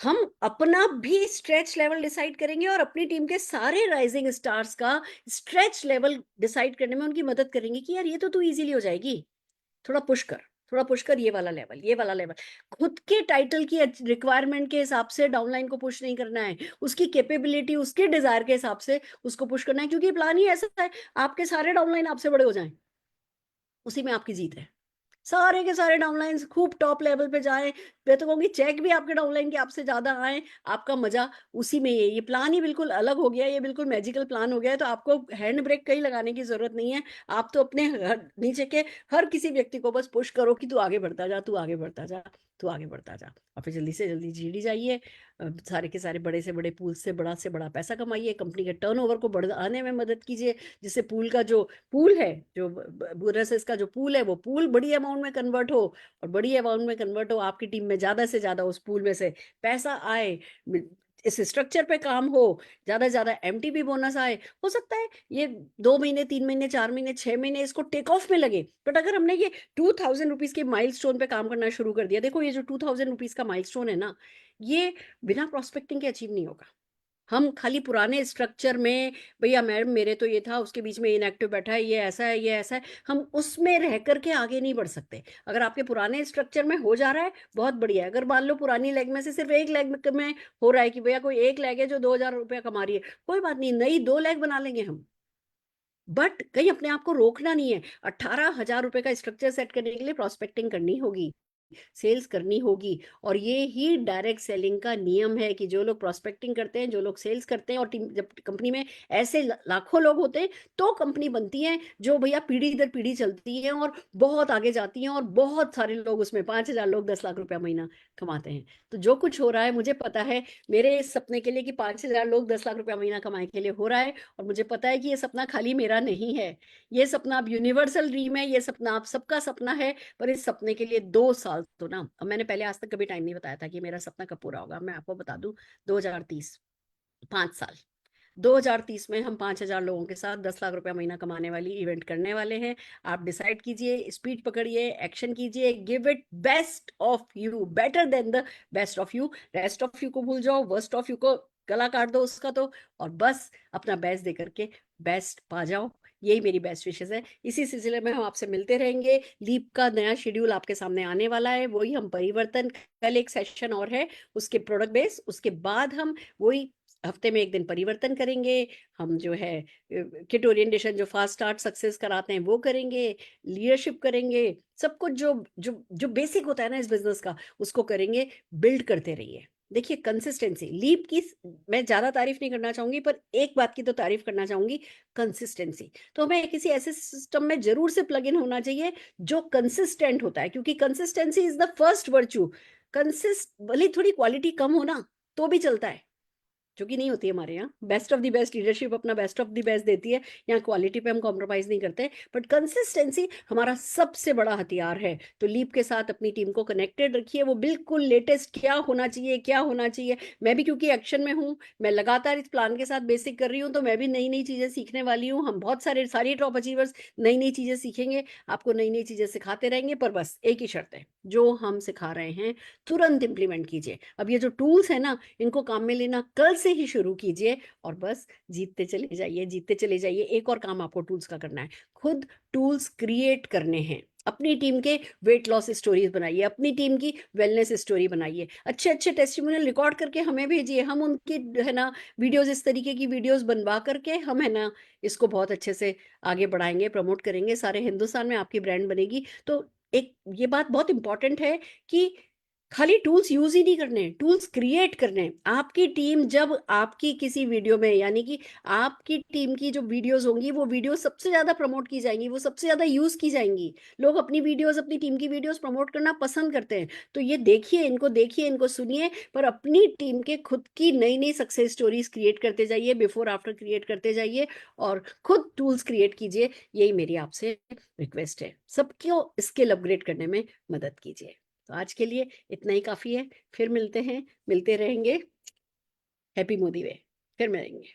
हम अपना भी स्ट्रेच लेवल डिसाइड करेंगे और अपनी टीम के सारे राइजिंग स्टार्स का स्ट्रेच लेवल डिसाइड करने में उनकी मदद करेंगे कि यार ये तो तू इजीली हो जाएगी, थोड़ा पुश कर, थोड़ा पुश कर, ये वाला लेवल, ये वाला लेवल। खुद के टाइटल की रिक्वायरमेंट के हिसाब से डाउनलाइन को पुश नहीं करना है, उसकी कैपेबिलिटी, उसके डिजायर के हिसाब से उसको पुश करना है। क्योंकि प्लान ही ऐसा है, आपके सारे डाउनलाइन आपसे बड़े हो जाएं, उसी में आपकी जीत है। सारे के सारे डाउनलाइंस खूब टॉप लेवल पे जाएं, मैं तो कहूंगी चेक भी आपके डाउनलाइन के आपसे ज्यादा आए, आपका मजा उसी में है। ये प्लान ही बिल्कुल अलग हो गया, ये बिल्कुल मैजिकल प्लान हो गया है। तो आपको हैंड ब्रेक कहीं लगाने की जरूरत नहीं है। आप तो अपने नीचे के हर किसी व्यक्ति को बस पुश करो कि तू आगे बढ़ता जा, तू आगे बढ़ता जा, तू आगे बढ़ता जा। और फिर जल्दी से जल्दी जीडी जाइए, सारे के सारे बड़े से बड़े पूल से बड़ा पैसा कमाइए, कंपनी के टर्नओवर को बढ़ाने में मदद कीजिए, जिससे पूल का जो पूल है, जो बोनसेस का जो पूल है, वो पूल बड़ी अमाउंट में कन्वर्ट हो, और बड़ी अमाउंट में कन्वर्ट हो, आपकी टीम में ज्यादा से ज्यादा उस पूल में से पैसा आए, इस स्ट्रक्चर पे काम हो, ज्यादा से ज्यादा एमटीबी बोनस आए। हो सकता है ये 2 महीने, 3 महीने, 4 महीने, 6 महीने इसको टेक ऑफ में लगे, बट अगर हमने ये 2000 रुपीज के माइलस्टोन पे काम करना शुरू कर दिया, देखो ये जो 2000 रुपीज का माइलस्टोन है ना, ये बिना प्रोस्पेक्टिंग के अचीव नहीं होगा। हम खाली पुराने स्ट्रक्चर में, भैया मैडम मेरे तो ये था, उसके बीच में इनएक्टिव बैठा है, ये ऐसा है, ये ऐसा है, हम उसमें रह करके आगे नहीं बढ़ सकते। अगर आपके पुराने स्ट्रक्चर में हो जा रहा है, बहुत बढ़िया है। अगर मान लो पुरानी लेग में से सिर्फ एक लेग में हो रहा है कि भैया कोई एक लेग है जो 2000 रुपया कमा रही है, कोई बात नहीं, नई 2 लेग बना लेंगे हम। बट कहीं अपने आप को रोकना नहीं है। 18,000 रुपए का स्ट्रक्चर सेट करने के लिए प्रोस्पेक्टिंग करनी होगी, सेल्स करनी होगी। और ये ही डायरेक्ट सेलिंग का नियम है कि जो लोग प्रोस्पेक्टिंग करते हैं, जो लोग सेल्स करते हैं, और टीम जब कंपनी में ऐसे लाखों लोग होते हैं तो कंपनी बनती है, जो भैया पीढ़ी दर पीढ़ी चलती है और बहुत आगे जाती है, और बहुत सारे लोग उसमें 5,000 लोग 10 लाख रुपया महीना कमाते हैं। तो जो कुछ हो रहा है मुझे पता है, मेरे इस सपने के लिए कि 5,000 लोग 10 लाख रुपया महीना कमाए के लिए हो रहा है, और मुझे पता है कि ये सपना खाली मेरा नहीं है, ये सपना अब यूनिवर्सल ड्रीम है, ये सपना आप सबका सपना है। पर इस सपने के लिए 2 साल तो ना, अब मैंने पहले आज तक कभी टाइम नहीं बताया था कि मेरा सपना कब पूरा होगा, मैं आपको बता दूं 2030, 5 साल। 2030 में हम 5,000 लोगों के साथ 10 लाख रुपया महीना कमाने वाली इवेंट करने वाले हैं। आप डिसाइड कीजिए, स्पीड पकड़िए, एक्शन कीजिए, give it best of you, better than the best of you. Rest of you को भूल जाओ, वर्स्ट ऑफ यू को गला काट दो उसका तो, और बस अपना बेस्ट दे करके बेस्ट पा जाओ। यही मेरी बेस्ट विशेष है। इसी सिलसिले में हम आपसे मिलते रहेंगे। लीप का नया शेड्यूल आपके सामने आने वाला है, वही हम परिवर्तन, कल एक सेशन और है उसके प्रोडक्ट बेस, उसके बाद हम वही हफ्ते में एक दिन परिवर्तन करेंगे। हम जो है किट ओरिएंटेशन, जो फास्ट स्टार्ट सक्सेस कराते हैं वो करेंगे, लीडरशिप करेंगे, सब कुछ जो जो जो बेसिक होता है ना इस बिजनेस का, उसको करेंगे। बिल्ड करते रहिए। देखिए कंसिस्टेंसी, लीप की मैं ज्यादा तारीफ नहीं करना चाहूंगी, पर एक बात की तो तारीफ करना चाहूंगी, कंसिस्टेंसी। तो हमें किसी ऐसे सिस्टम में जरूर से प्लग इन होना चाहिए जो कंसिस्टेंट होता है, क्योंकि consistency is the first virtue. भले थोड़ी क्वालिटी कम हो ना तो भी चलता है, जो कि नहीं होती है हमारे यहाँ। Best of the best leadership अपना बेस्ट ऑफ द बेस्ट देती है, यहाँ क्वालिटी पे हम कॉम्प्रोमाइज नहीं करते, बट कंसिस्टेंसी हमारा सबसे बड़ा हथियार है। तो लीप के साथ अपनी टीम को कनेक्टेड रखिए, वो बिल्कुल लेटेस्ट क्या होना चाहिए, क्या होना चाहिए। मैं भी क्योंकि एक्शन में हूँ, मैं लगातार इस प्लान के साथ बेसिक कर रही हूँ, तो मैं भी नई नई चीजें सीखने वाली हूँ। हम बहुत सारी टॉप अचीवर्स नई नई चीजें सीखेंगे, आपको नई नई चीजें सिखाते रहेंगे, पर बस एक ही शर्त है, जो हम सिखा रहे हैं तुरंत इंप्लीमेंट कीजिए। अब ये जो टूल्स है ना, इनको काम में लेना कल से ही शुरू कीजिए, और बस जीतते चले जाइए, जीतते चले जाइए। एक और काम आपको टूल्स का करना है, खुद टूल्स क्रिएट करने हैं। अपनी टीम के वेट लॉस स्टोरीज बनाइए, अपनी टीम की वेलनेस स्टोरी बनाइए, अच्छे अच्छे टेस्टिमोनियल रिकॉर्ड करके हमें भेजिए। हम उनकी है ना वीडियोस, इस तरीके की वीडियोस बनवा करके हम है ना इसको बहुत अच्छे से आगे बढ़ाएंगे, प्रमोट करेंगे। सारे हिंदुस्तान में आपकी ब्रांड बनेगी। तो एक ये बात बहुत इंपॉर्टेंट है कि खाली टूल्स यूज ही नहीं करने, टूल्स क्रिएट करने। आपकी टीम जब आपकी किसी वीडियो में, यानी कि आपकी टीम की जो वीडियोस होंगी, वो वीडियो सबसे ज्यादा प्रमोट की जाएंगी, वो सबसे ज्यादा यूज की जाएंगी। लोग अपनी वीडियोस, अपनी टीम की वीडियोस प्रमोट करना पसंद करते हैं। तो ये देखिए, इनको सुनिए, पर अपनी टीम के खुद की नई नई सक्सेस स्टोरीज क्रिएट करते जाइए, बिफोर आफ्टर क्रिएट करते जाइए, और खुद टूल्स क्रिएट कीजिए। यही मेरी आपसे रिक्वेस्ट है। सबको स्किल अपग्रेड करने में मदद कीजिए। तो आज के लिए इतना ही काफी है। फिर मिलते हैं, मिलते रहेंगे। हैप्पी मोदी वे, फिर मिलेंगे।